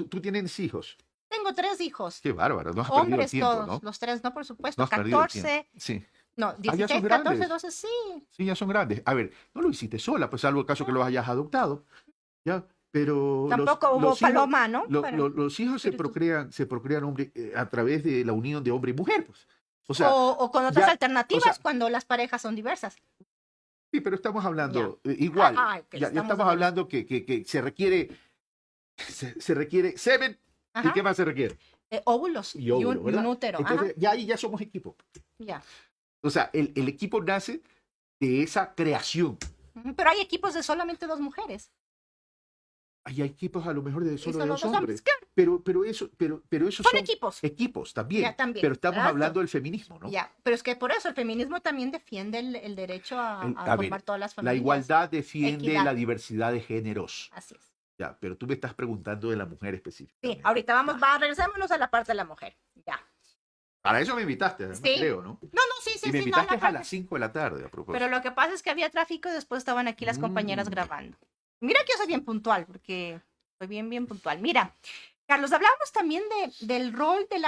tú tienes hijos. Tengo 3 hijos. Qué bárbaro, no has perdido el Hombres tiempo, todos, ¿no? los 3, no, por No supuesto. has perdido el 14, tiempo. Sí. no, Ah, ya 16, son 14, grandes. 12, sí. Sí, ya son grandes. A ver, no lo hiciste sola, pues salvo el caso que lo hayas adoptado. Ya, pero Tampoco hubo los hijos, paloma, ¿no? los hijos Espíritus. se procrean a través de la unión de hombre y mujer, pues. O sea, O con otras ya, alternativas o sea, cuando las parejas son diversas. sí, pero estamos Ya. hablando igual. Ok, Ya estamos estamos de hablando que se requiere semen. ¿Y Ajá. qué más se requiere? Óvulos Y óvulos, un ¿verdad? útero. Ajá. Entonces, ya ahí ya somos equipo. Ya. O sea, el equipo nace de esa creación. Ujú, pero hay equipos de solamente 2 mujeres. Hay equipos a lo mejor de Y solo solo dos 2 hombres. hombres. Claro, Pero esos son son equipos. equipos también. Ya, también. Pero estamos Exacto. hablando del feminismo, ¿no? Ya, pero es que por eso el feminismo también defiende el derecho a A ver, formar todas las la familias. igualdad defiende Equidad. la diversidad de géneros. Así es. Ya, pero tú me estás preguntando de la mujer Sí, específicamente. ahorita regresémonos a la parte de la mujer. Ya. Para eso me invitaste, además, Sí. creo, ¿no? No, sí, Y me no, invitaste a parte. las 5 de la tarde, a propósito. Pero lo que pasa es que había tráfico y después estaban aquí las compañeras Mm. grabando. Mira que yo soy bien puntual, porque soy bien puntual. Mira, Carlos, hablábamos también del rol de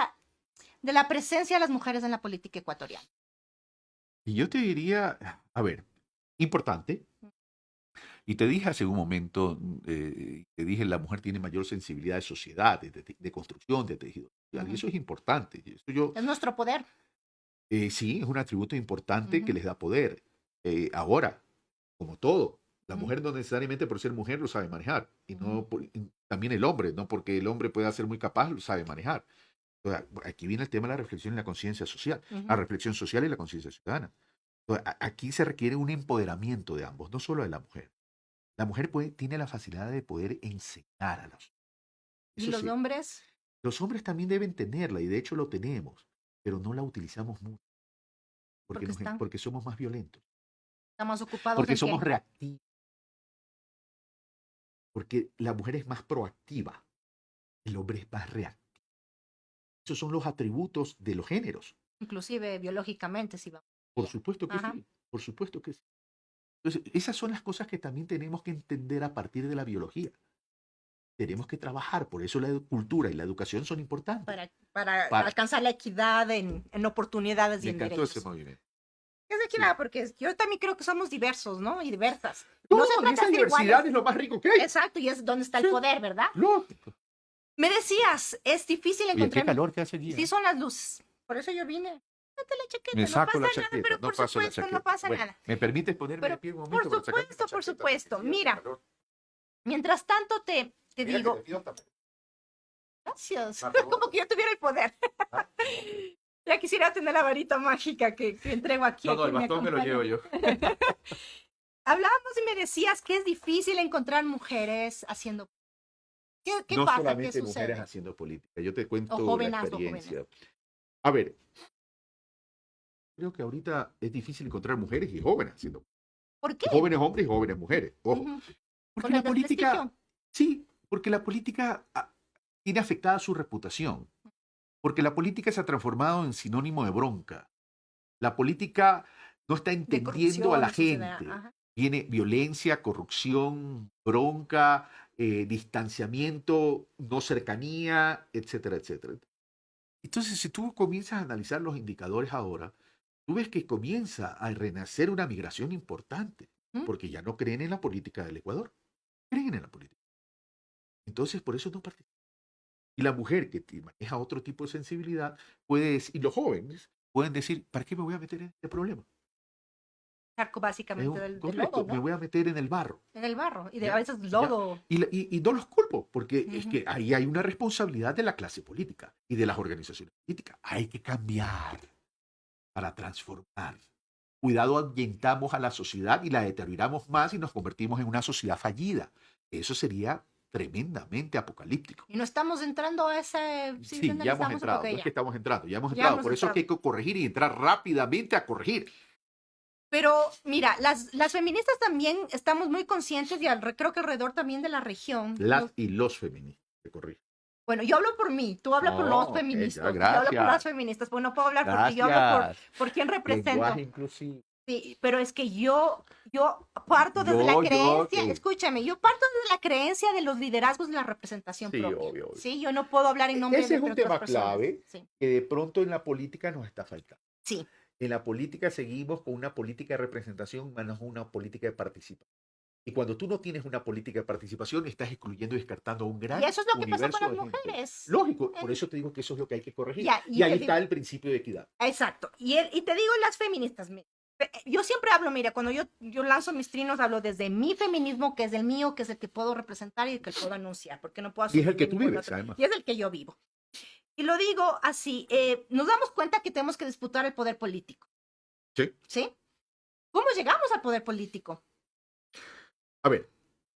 la presencia de las mujeres en la política ecuatoriana. Y yo te diría, a ver, importante. Y te dije hace un momento, te dije, la mujer tiene mayor sensibilidad de sociedad, de construcción, de tejido social. Y Ujú. eso es importante. Y eso Es nuestro poder. sí, es un atributo importante que Ujú. les da poder. Ahora, como todo, la Ujú. mujer no necesariamente por ser mujer lo sabe manejar. Y no Ujú. también el hombre, no porque el hombre pueda ser muy capaz, lo sabe manejar. O sea, aquí viene el tema de la reflexión y la conciencia social. La Ujú. reflexión social y la conciencia ciudadana. Entonces, aquí se requiere un empoderamiento de ambos, no solo de la mujer. La mujer tiene la facilidad de poder enseñar a los. Y Eso los sí, hombres los hombres también deben tenerla y de hecho lo tenemos, pero no la utilizamos mucho porque, porque están porque somos más violentos, más ocupados porque en somos qué. reactivos, porque la mujer es más proactiva, el hombre es más reactivo. Esos son los atributos de los géneros. Inclusive biológicamente, si vamos. Por supuesto que Ajá. sí, por supuesto que sí. Entonces, esas son las cosas que también tenemos que entender a partir de la biología. Tenemos que trabajar, por eso la cultura y la educación son importantes. Para Para- alcanzar la equidad en oportunidades y Me en encantó derechos. ese movimiento. Es equidad, porque yo también creo que somos diversos, ¿no? Y diversas. No, No se trata esa de ser diversidad iguales. es lo más rico que hay. Exacto, y es donde está el Sí. poder, ¿verdad? Lógico. Me decías, es difícil Oye, qué encontrar. calor que hace aquí. Sí, son las luces. Por eso yo vine. Quítate la chaqueta, Me no saco pasa la nada, chaqueta, pero no por paso la supuesto, chaqueta. no pasa Bueno, nada. ¿me permites ponerme Pero de pie un por momento para sacarme la supuesto, por chaqueta? supuesto. Porque Mira, hace calor. mientras tanto te Mira que digo, te pido hasta- gracias, Ah, perdón. como que yo tuviera el poder. Ah. Ya quisiera tener la varita mágica que entrego aquí. No, a no, el quien bastón me lo acompaña. llevo yo. Hablábamos y me decías que es difícil encontrar mujeres haciendo. ¿Qué No pasa? solamente ¿Qué mujeres sucede? haciendo política. Yo te cuento O la jovenas, experiencia. A ver, creo que ahorita es difícil encontrar mujeres y jóvenes haciendo. ¿Por qué? Jóvenes hombres y jóvenes mujeres. Ojo. Ujú. Porque Con la el política, desprestigio. sí, porque la política tiene afectada su reputación. Porque la política se ha transformado en sinónimo de bronca. La política no está De entendiendo a la corrupción, de suciedad, gente. ajá. Viene violencia, corrupción, bronca, distanciamiento, no cercanía, etcétera, etcétera. Entonces, si tú comienzas a analizar los indicadores ahora, tú ves que comienza a renacer una migración importante, ¿Mm? porque ya no creen en la política del Ecuador, creen en la política. Entonces, por eso no participan. Y la mujer que maneja otro tipo de sensibilidad puede decir, y los jóvenes pueden decir, ¿para qué me voy a meter en este problema? Charco Es básicamente del correcto, lodo, me ¿no? voy a meter en el barro. En el barro. Y de Ya, a veces ya. lodo. Y no los culpo, porque es Ujú. que ahí hay una responsabilidad de la clase política y de las organizaciones políticas. Hay que cambiar para transformar. Cuidado, ahuyentamos a la sociedad y la deterioramos más y nos convertimos en una sociedad fallida. Eso sería tremendamente apocalíptico. Y no estamos entrando a ese. Sí, Sí, ya hemos analizamos un entrado. poco No es ya. que estamos entrando, ya hemos Ya entrado. hemos Por eso es que hay entrado. que corregir y entrar rápidamente a corregir. Pero mira, las feministas también estamos muy conscientes y creo que alrededor también de la región. Las y los feministas, te corrijo. Bueno, yo hablo por mí, tú hablas por No, los feministas. ya, Yo hablo por gracias. las feministas, pues no puedo hablar porque yo hablo Gracias. por quién represento. Lenguaje inclusivo. Sí, pero es que yo parto desde la creencia, escúchame, yo parto desde la creencia de los liderazgos de la representación Sí, propia. obvio, obvio. Sí, yo no puedo hablar en nombre Ese de es un otras tema personas. clave Sí, que de pronto en la política nos está faltando. sí. En la política seguimos con una política de representación, más no una política de participación. Y cuando tú no tienes una política de participación, estás excluyendo y descartando un gran Y eso es lo que pasa universo con las de gente. mujeres. Lógico, por eso te digo que eso es lo que hay que corregir. Ya, y ahí te está digo- el principio de equidad. Exacto. Y te digo las feministas, yo siempre hablo, mira, cuando yo lanzo mis trinos, hablo desde mi feminismo, que es el mío, que es el que puedo representar y el que puedo anunciar, porque no puedo Y es el asumir que de tú ningún vives, otro. además. Y es el que yo vivo. Y lo digo así, nos damos cuenta que tenemos que disputar el poder político. Sí. ¿Sí? ¿Cómo llegamos al poder político? A ver,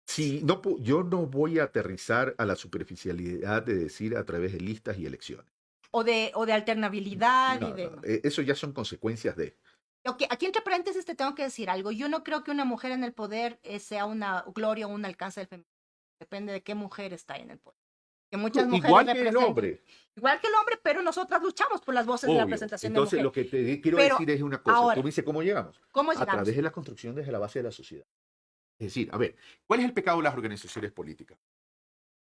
si no, yo no voy a aterrizar a la superficialidad de decir a través de listas y elecciones. O de alternabilidad y No, de... no, eso ya son consecuencias de... Ok, aquí entre paréntesis te tengo que decir algo. Yo no creo que una mujer en el poder sea una gloria o un alcance del feminismo. Depende de qué mujer está en el poder. Que muchas mujeres Igual que el representan- hombre. Igual que el hombre, pero nosotras luchamos por las voces de la Obvio. representación Entonces, de lo mujer. que te quiero Pero decir es una cosa. ahora, Tú me dices, ¿cómo llegamos? ¿cómo A llegamos? través de la construcción desde la base de la sociedad. Es decir, a ver, ¿cuál es el pecado de las organizaciones políticas?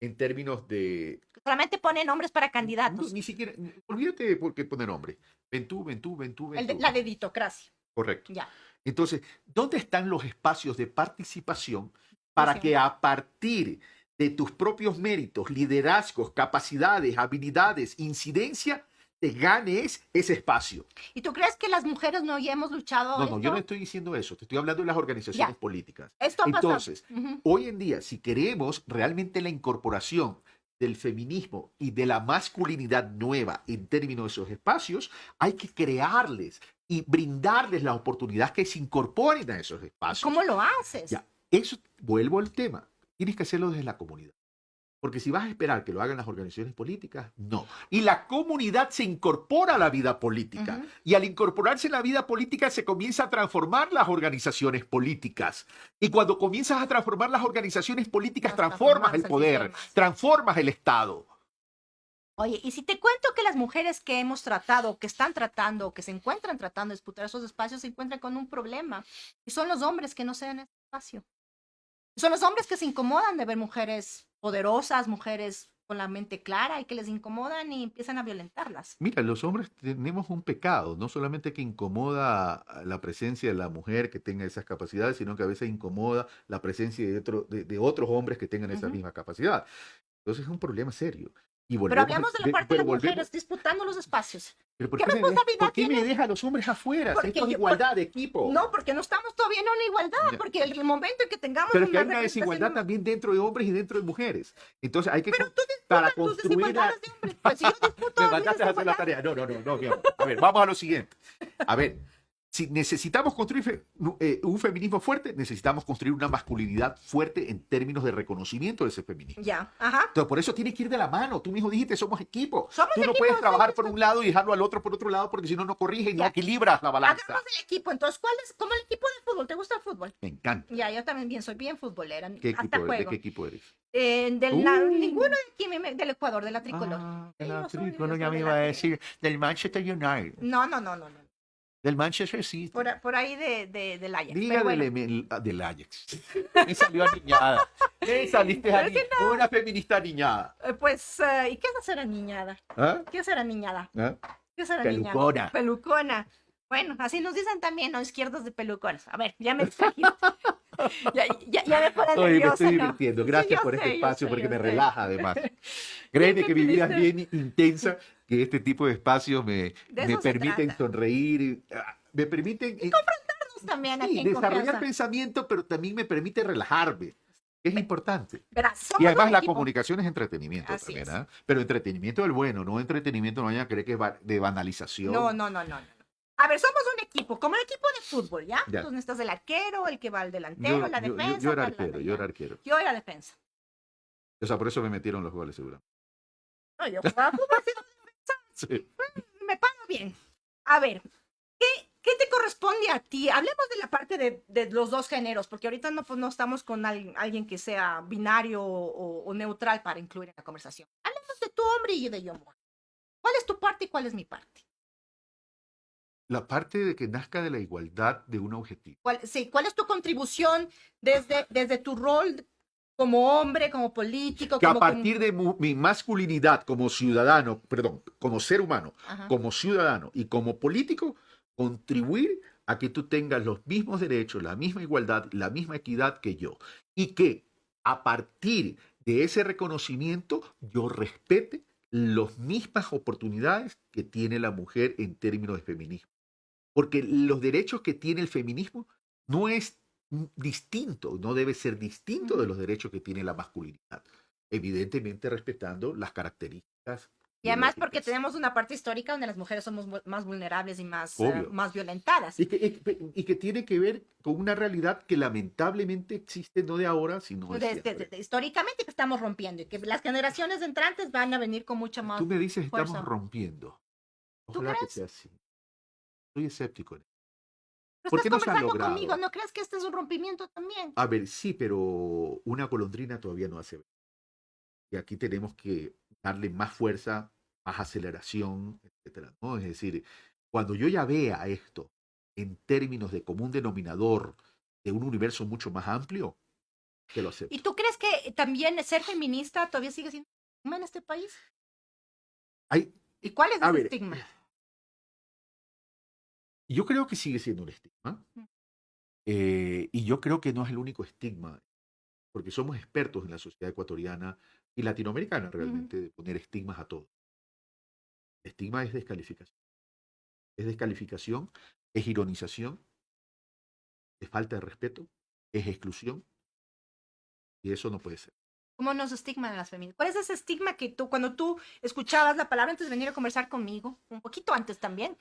En términos de... Solamente ponen nombres para No, candidatos. ni siquiera... Olvídate de por qué poner nombre. Ven tú, ven tú, ven tú, ven tú. La deditocracia. Correcto. Ya. Entonces, ¿dónde están los espacios de participación para que a partir de tus propios méritos, liderazgos, capacidades, habilidades, incidencia, te ganes ese espacio? ¿Y tú crees que las mujeres no ya hemos luchado No, esto? yo no estoy diciendo eso, te estoy hablando de las organizaciones Ya. políticas. Esto ha pasado. Entonces, hoy en día, si queremos realmente la incorporación del feminismo y de la masculinidad nueva en términos de esos espacios, hay que crearles y brindarles la oportunidad que se incorporen a esos espacios. ¿Cómo lo haces? Ya, eso, vuelvo al tema, tienes que hacerlo desde la comunidad. Porque si vas a esperar que lo hagan las organizaciones políticas, no. Y la comunidad se incorpora a la vida política. Ujú. Y al incorporarse en la vida política se comienza a transformar las organizaciones políticas. Y cuando comienzas a transformar las organizaciones políticas, Nos transformas el transformamos en poder, sistemas. transformas el Estado. Oye, y si te cuento que las mujeres que hemos tratado, que están tratando, que se encuentran tratando de disputar esos espacios, se encuentran con un problema. Y son los hombres que no ceden ese espacio. Son los hombres que se incomodan de ver mujeres poderosas, mujeres con la mente clara y que les incomodan y empiezan a violentarlas. Mira, los hombres tenemos un pecado, no solamente que incomoda a la presencia de la mujer que tenga esas capacidades, sino que a veces incomoda la presencia de otros hombres que tengan esa Ujú. misma capacidad. Entonces es un problema serio. Y Pero volvemos hablamos de la parte de las mujeres disputando los espacios. Pero ¿por ¿Qué qué responsabilidad por qué me tiene? deja a los hombres afuera? Porque Si esto es yo- igualdad de equipo. No, porque no estamos todavía en una igualdad, Ya. porque el momento en que tengamos Pero es que hay una representación desigualdad de- también dentro de hombres y dentro de mujeres. Entonces hay que Pero tú para disputas tus construir desigualdades de hombres. Pues si yo disputo Me mis mandaste a hacer la desigualdades- tarea. No, mi amor. A ver, vamos a lo siguiente. A ver, si necesitamos construir un feminismo fuerte, necesitamos construir una masculinidad fuerte en términos de reconocimiento de ese feminismo. Ya, ajá. Entonces, por eso tienes que ir de la mano. Tú mismo dijiste, somos equipo. Somos Tú no equipo, puedes sí, trabajar sí, por sí. un lado y dejarlo al otro por otro lado, porque si no, no corriges y no Ya. equilibras la balanza. Hagamos el equipo. Entonces, ¿cuál es? Como el equipo de fútbol. ¿Te gusta el fútbol? Me encanta. Ya, yo también soy bien futbolera. ¿Qué Hasta equipo, ¿De juego. qué equipo eres? Ninguno de aquí, del Ecuador, de la tricolor. De la Sí, yo soy- tricolor, yo ya soy me de iba a la decir del Manchester United, No. del Manchester City. Por ahí del Ajax. Diga Pero bueno, del Ajax. Me salió aniñada. ¿Qué saliste Pero ahí? Una feminista niñada. pues, ¿y qué es hacer a niñada? ¿Ah? ¿Qué es hacer a niñada? ¿Ah? ¿Qué es hacer a niñada? Pelucona. Pelucona. Bueno, así nos dicen también, ¿no? Izquierdos de pelucones. A ver, ya me distrají. ya me pone Oye, me nerviosa, estoy ¿no? divirtiendo. Gracias Sí, por yo este sé, espacio, yo porque sé, me yo sé. relaja además. Créeme que mi vida es Siempre bien intensa, que este tipo de espacios me eso se permiten trata. sonreír, me permiten También aquí sí, en desarrollar confianza. pensamiento, pero también me permite relajarme. Es importante. Verás, somos Y además un la equipo. comunicación es entretenimiento Así también, es. ¿ah? Pero entretenimiento del bueno, no entretenimiento no vayan a creer que es de banalización. No. A ver, somos un equipo, como el equipo de fútbol, ¿ya? Ya. Tú necesitas el arquero, el que va al delantero, la defensa. yo era bla, bla, bla, arquero, bla. yo era arquero. Yo era defensa. O sea, por eso me metieron los goles, seguro. No, yo jugaba fútbol, Sí. me pago bien. A ver, ¿qué te corresponde a ti? Hablemos de la parte de los dos géneros, porque ahorita no, pues, no estamos con alguien que sea binario o neutral para incluir en la conversación. Hablemos de tu hombre y de yo mujer. ¿Cuál es tu parte y cuál es mi parte? la parte de que nazca de la igualdad de un objetivo. Sí, ¿cuál es tu contribución desde tu rol como hombre, como político, Que a como... partir de mi masculinidad como ciudadano, perdón, como ser humano, Ajá. como ciudadano y como político, contribuir a que tú tengas los mismos derechos, la misma igualdad, la misma equidad que yo. Y que a partir de ese reconocimiento yo respete las mismas oportunidades que tiene la mujer en términos de feminismo. Porque los derechos que tiene el feminismo no es distinto, no debe ser distinto de los derechos que tiene la masculinidad. Evidentemente respetando las características Y además porque biológicas. tenemos una parte histórica donde las mujeres somos más vulnerables y Obvio. más violentadas. Y que tiene que ver con una realidad que lamentablemente existe no de ahora, sino de siempre. Históricamente que estamos rompiendo y que las generaciones entrantes van a venir con mucha más Tú me dices, fuerza. estamos rompiendo. ¿Tú Ojalá que crees? sea así. Soy escéptico en eso. Pero ¿Por estás qué no se ha conversando logrado? conmigo, ¿no crees que este es un rompimiento también? A ver, sí, pero una golondrina todavía no hace. Y aquí tenemos que darle más fuerza, más aceleración, etcétera, ¿no? Es decir, cuando yo ya vea esto en términos de común denominador de un universo mucho más amplio, que lo ¿Y acepto. tú crees que también ser feminista todavía sigue siendo un estigma en este país? Hay, ¿Y cuál es a ese ver, estigma? yo creo que sigue siendo un estigma, y yo creo que no es el único estigma, porque somos expertos en la sociedad ecuatoriana y latinoamericana realmente de poner estigmas a todo. Estigma es descalificación. Es descalificación, es ironización, es falta de respeto, es exclusión, y eso no puede ser. ¿Cómo nos estigman a las feministas? ¿Cuál es ese estigma que tú, cuando tú escuchabas la palabra antes de venir a conversar conmigo, un poquito antes también,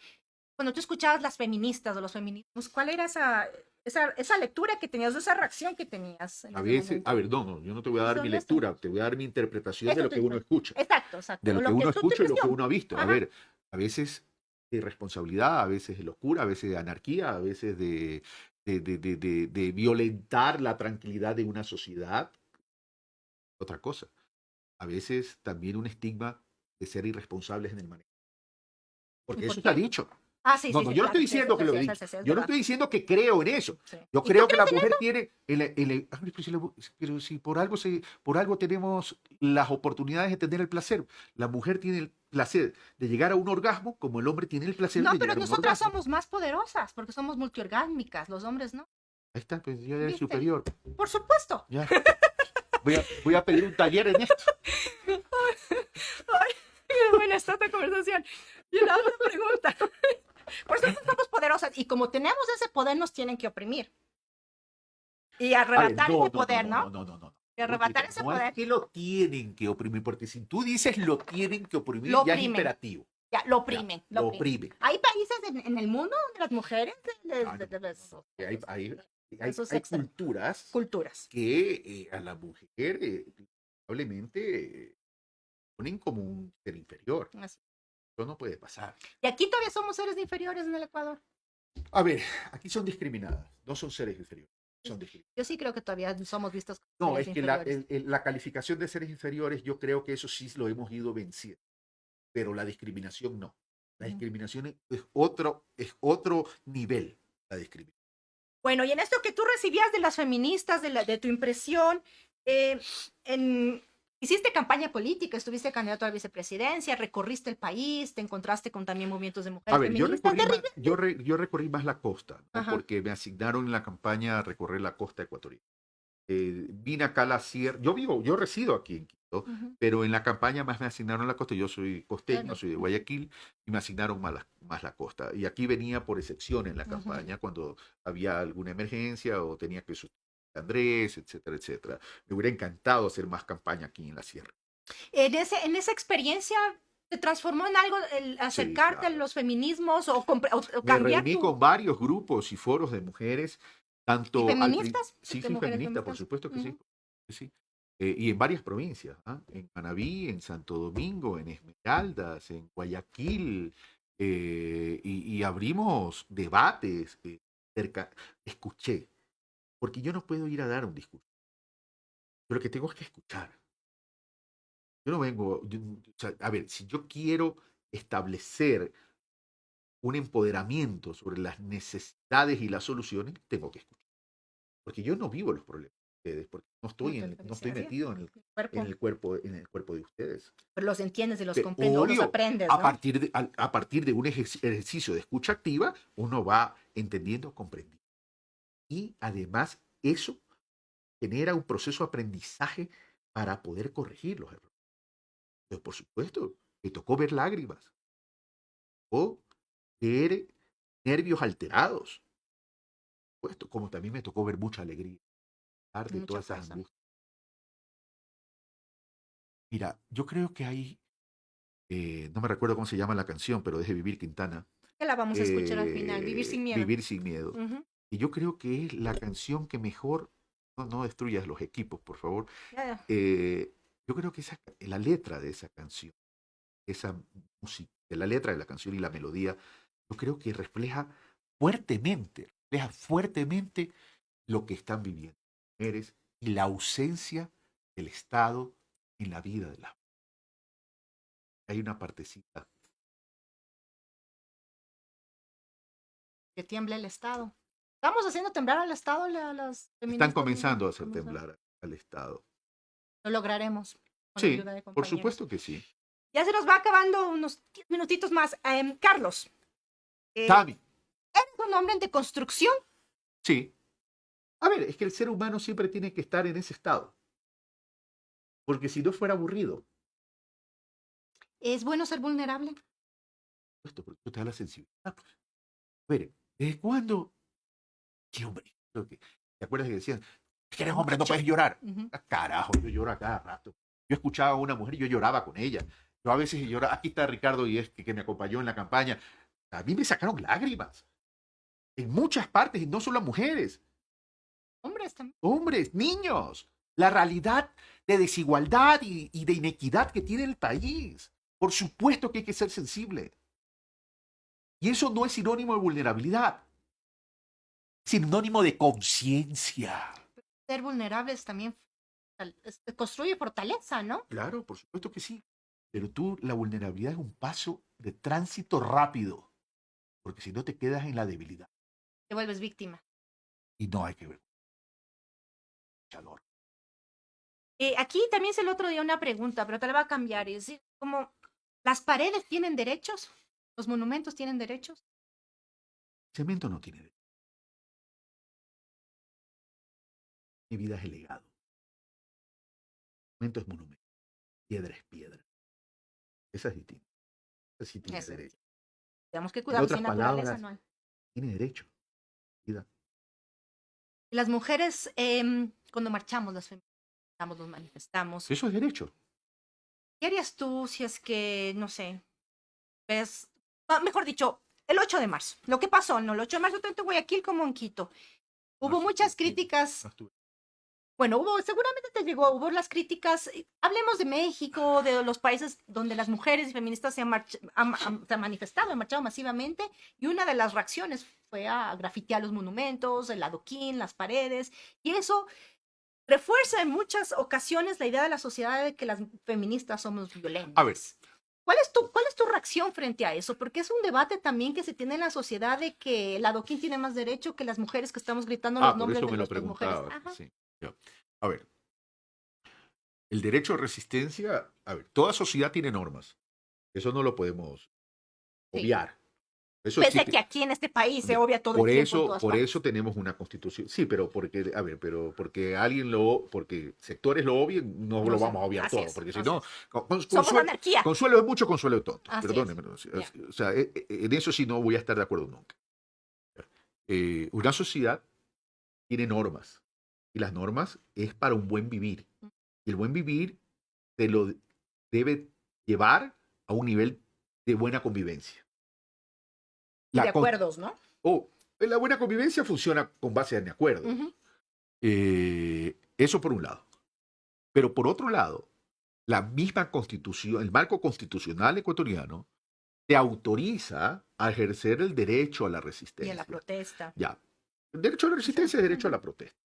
cuando tú escuchabas las feministas o los feminismos, ¿cuál era esa lectura que tenías, esa reacción que tenías en A ese veces, a momento? ver, no, yo no te voy a dar Soy mi honesta. lectura, te voy a dar mi interpretación de Eso lo te que uno digo. escucha, Exacto, exacto. de lo que Lo uno que tú, tu escucha y lo que impresión. uno ha visto. A Ajá. ver, a veces de irresponsabilidad, a veces de locura, a veces de anarquía, a veces de violentar la tranquilidad de una sociedad. Otra cosa, a veces también un estigma de ser irresponsables en el manejo. ¿Y Porque por eso está qué? dicho. Ah, sí, No, sí, no, sí, yo no estoy claro. Sí, diciendo que lo he sí, dicho. sí, es Yo no verdad. estoy diciendo que creo en eso. Sí. Yo ¿Y tú creo que la crees en mujer eso? tiene. Ay, pero si por algo tenemos las oportunidades de tener el placer. La mujer tiene el placer de llegar a un orgasmo como el hombre tiene el placer No, de pero llegar a un nosotras orgasmo. somos más poderosas porque somos multiorgásmicas, los hombres no. Ahí está, pues yo era el ¿Viste? superior. Por supuesto. Ya. Voy a pedir un taller en esto. Ay, qué buena está esta conversación. Y la otra pregunta. Por eso somos poderosas. Y como tenemos ese poder, nos tienen que oprimir. Y A ver, arrebatar ese no, poder, ¿no? no. Y arrebatar ese No es poder. que lo tienen que oprimir, porque si tú dices lo tienen que oprimir, Lo ya es oprimen. imperativo. Ya, lo Ya, oprimen. lo oprimen. Hay países en el mundo donde las mujeres Ah, no. Hay sus culturas que a la mujer probablemente ponen como un ser inferior. Así. Eso no puede pasar. Y aquí todavía somos seres inferiores en el Ecuador. A ver, aquí son discriminadas, no son seres inferiores. Son discriminadas. Yo sí creo que todavía somos vistos No, como seres es que inferiores. la calificación de seres inferiores, yo creo que eso sí lo hemos ido venciendo, pero la discriminación no. La discriminación es otro nivel, la discriminación. Bueno, y en esto que tú recibías de las feministas, de tu impresión, eh, hiciste campaña política, estuviste candidato a la vicepresidencia, recorriste el país, te encontraste con también movimientos de mujeres A ver, feministas. yo recorrí más la costa, ¿no? Ajá. Porque me asignaron en la campaña a recorrer la costa ecuatoriana. Vine acá a la sierra, yo resido aquí en Quito, pero en la campaña más me asignaron la costa. Yo soy costeño, Claro. soy de Guayaquil, y me asignaron más la costa. Y aquí venía por excepción en la campaña, cuando había alguna emergencia o tenía que sustituir a Andrés, etcétera, etcétera. Me hubiera encantado hacer más campaña aquí en la sierra. En esa experiencia, ¿te transformó en algo el acercarte claro. a los feminismos o Me cambiar reuní con varios grupos y foros de mujeres, tanto ¿Y feministas? sí, ¿De sí, mujeres feminista, por feministas? supuesto que sí. Sí. Y en varias provincias, ¿ah? En Manabí, en Santo Domingo, en Esmeraldas, en Guayaquil, y abrimos debates escuché, porque yo no puedo ir a dar un discurso, yo lo que tengo es que escuchar. Yo no vengo, o sea, a ver, si yo quiero establecer un empoderamiento sobre las necesidades y las soluciones, tengo que escuchar. Porque yo no vivo los problemas de ustedes, porque no estoy metido en el cuerpo de ustedes. Pero los entiendes y los Que, comprendes, o los obvio, aprendes, a ¿no? partir de un ejercicio de escucha activa, uno va entendiendo, comprendiendo. Y además eso genera un proceso de aprendizaje para poder corregir los errores. Entonces, por supuesto, me tocó ver lágrimas o ver nervios alterados. Por supuesto, como también me tocó ver mucha alegría, de Mucha todas esas fuerza. angustias. Mira, yo creo que hay, no me recuerdo cómo se llama la canción, pero Deje Vivir Quintana. Que la vamos a escuchar al final, Vivir sin miedo. Vivir sin miedo. Ujú. Y yo creo que es la canción que mejor, no destruyas los equipos, por favor. Ya, ya. Yo creo que la letra de esa canción, esa música, la letra de la canción y la melodía, yo creo que refleja fuertemente lo que están viviendo las mujeres y la ausencia del Estado en la vida de las mujeres. Hay una partecita. Que tiemble el Estado. Estamos haciendo temblar al Estado las feministas. Están comenzando a hacer Comenzando. temblar al Estado. Lo lograremos. Con Sí, ayuda de por compañeros. supuesto que sí. Ya se nos va acabando unos 10 minutitos más. Carlos, Tami, ¿eres un hombre de construcción? sí. A ver, es que el ser humano siempre tiene que estar en ese estado. Porque si no fuera aburrido. ¿Es bueno ser vulnerable? Esto, porque tú te da la sensibilidad. Pues. A ver, ¿desde cuándo? ¿Qué hombre? ¿Te acuerdas que decían, es que eres hombre, no puedes llorar? Ujú. Ah, carajo, yo lloro a cada rato. Yo escuchaba a una mujer y yo lloraba con ella. Yo a veces lloraba. Aquí está Ricardo y es que me acompañó en la campaña. A mí me sacaron lágrimas. En muchas partes, y no solo a mujeres. Hombres también. Hombres, niños. La realidad de desigualdad y de inequidad que tiene el país. Por supuesto que hay que ser sensible. Y eso no es sinónimo de vulnerabilidad. Sinónimo de conciencia. Ser vulnerables también construye fortaleza, ¿no? Claro, por supuesto que sí. Pero la vulnerabilidad es un paso de tránsito rápido. Porque si no te quedas en la debilidad. Te vuelves víctima. Y no hay que ver. Luchador. Aquí también hice el otro día una pregunta, pero te la voy a cambiar. Es decir, como, ¿las paredes tienen derechos? ¿Los monumentos tienen derechos? Cemento no tiene derecho. Mi vida es el legado. Cemento es monumento. Piedra es piedra. Esa es distinta. Esa sí tiene Eso. derecho. Tenemos que En cuidar otras sin naturaleza, palabras, ¿no? tiene derecho. Vida. Y las mujeres, cuando marchamos, las feministas, nos manifestamos. Eso es derecho. ¿Qué harías tú si es que, no sé, ves, mejor dicho, el 8 de marzo? Lo que pasó, ¿no? El 8 de marzo, tanto en Guayaquil como en Quito. Hubo muchas críticas. Bueno, seguramente te llegó, hubo las críticas. Hablemos de México, de los países donde las mujeres y feministas se han manifestado, han marchado masivamente, y una de las reacciones fue a grafitear los monumentos, el adoquín, las paredes, y eso refuerza en muchas ocasiones la idea de la sociedad de que las feministas somos violentas. A ver. ¿Cuál es tu reacción frente a eso? Porque es un debate también que se tiene en la sociedad de que el adoquín tiene más derecho que las mujeres que estamos gritando los nombres por eso de me lo nuestras mujeres. preguntaba. Ajá. Sí. Ya. A ver. El derecho a resistencia, a ver, toda sociedad tiene normas. Eso no lo podemos obviar. Eso Pese a existe. que aquí en este país se obvia todo el tiempo en todas Por partes. eso tenemos una constitución. Sí, pero porque, a ver, pero porque porque sectores lo obvien, no lo sé, vamos a obviar así todo. es, Porque si así no, es. Somos anarquía. consuelo es mucho, consuelo es tonto. Así Perdóneme. es. O sea, en eso sí no voy a estar de acuerdo nunca. Una sociedad tiene normas. Y las normas es para un buen vivir. Y el buen vivir te lo debe llevar a un nivel de buena convivencia. Y de acuerdos, ¿no? La buena convivencia funciona con base en acuerdo. Uh-huh. Eso por un lado. Pero por otro lado, la misma constitución, el marco constitucional ecuatoriano, te autoriza a ejercer el derecho a la resistencia. Y a la protesta. Ya. El derecho a la resistencia es derecho a la protesta.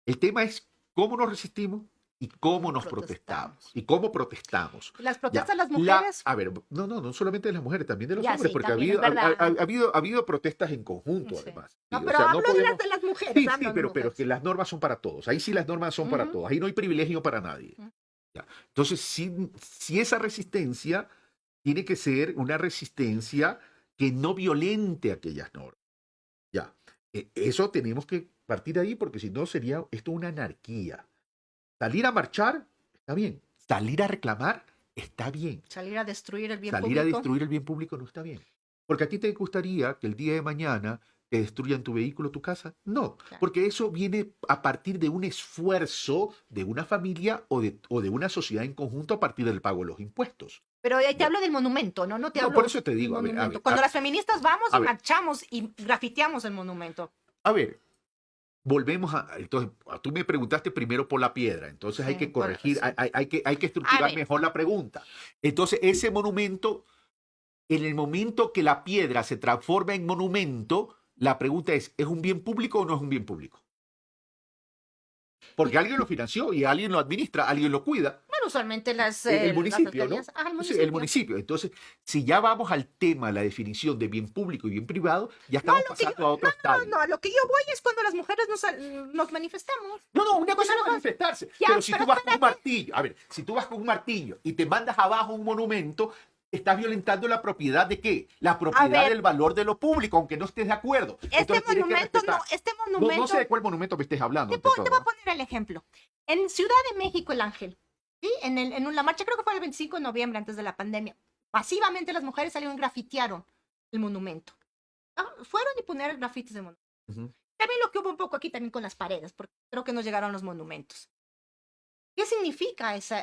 El tema es cómo nos resistimos y cómo nos protestamos. Y cómo protestamos. Las protestas Ya, de las mujeres. a ver, no solamente de las mujeres, también de los Ya, hombres, sí, porque ha también, habido, es verdad. ha habido protestas en conjunto, Sí. además. No, Sí, o pero sea, hablo podemos- de las mujeres. Sí, hablo de pero mujeres. es que las normas son para todos. Ahí sí las normas son para Ujú. todos. Ahí no hay privilegio para nadie. Ujú. Ya. Entonces, si esa resistencia tiene que ser una resistencia que no violente aquellas normas. Ya. Eso tenemos que partir de ahí porque si no sería esto una anarquía. Salir a marchar está bien. Salir a reclamar está bien. Salir a destruir el bien Salir a público. destruir el bien público no está bien. Porque a ti te gustaría que el día de mañana te destruyan tu vehículo, tu casa. No, Claro. porque eso viene a partir de un esfuerzo de una familia o de una sociedad en conjunto a partir del pago de los impuestos. Pero te hablo del monumento, ¿no? No te No, hablo por eso te del digo, a ver, monumento. Cuando las feministas vamos a y ver. marchamos y grafiteamos el monumento. A ver, volvemos a... Entonces, tú me preguntaste primero por la piedra, entonces hay Sí, que corregir, sí. hay que estructurar ver. mejor la pregunta. Entonces, ese monumento, en el momento que la piedra se transforma en monumento, la pregunta es un bien público o no es un bien público? Porque alguien lo financió y alguien lo administra, alguien lo cuida. Bueno, usualmente las El municipio, ¿no? las alcaldías- Ah, el Sí, municipio. el municipio. Entonces, si ya vamos al tema, la definición de bien público y bien privado, ya estamos lo que pasando a otro estadio. No, lo que yo voy es cuando las mujeres nos manifestamos. No, una cosa es Nosotros- manifestarse. Ya, pero si pero tú vas con un martillo, a ver, si tú vas con un martillo y te mandas abajo un monumento, estás violentando la propiedad de qué? La propiedad ver. del valor de lo público, aunque no estés de acuerdo. Este Entonces, tienes que monumento, respetar. no, este No, monumento. no sé de cuál monumento me estés hablando. ante Te voy todo, a poner el ejemplo. En Ciudad de México, el Ángel, ¿sí? En la marcha, creo que fue el 25 de noviembre, antes de la pandemia, masivamente las mujeres salieron y grafitearon el monumento. Fueron y poner grafitis de monumento. Ujú. También lo que hubo un poco aquí también con las paredes, porque creo que nos llegaron los monumentos. ¿Qué significa esa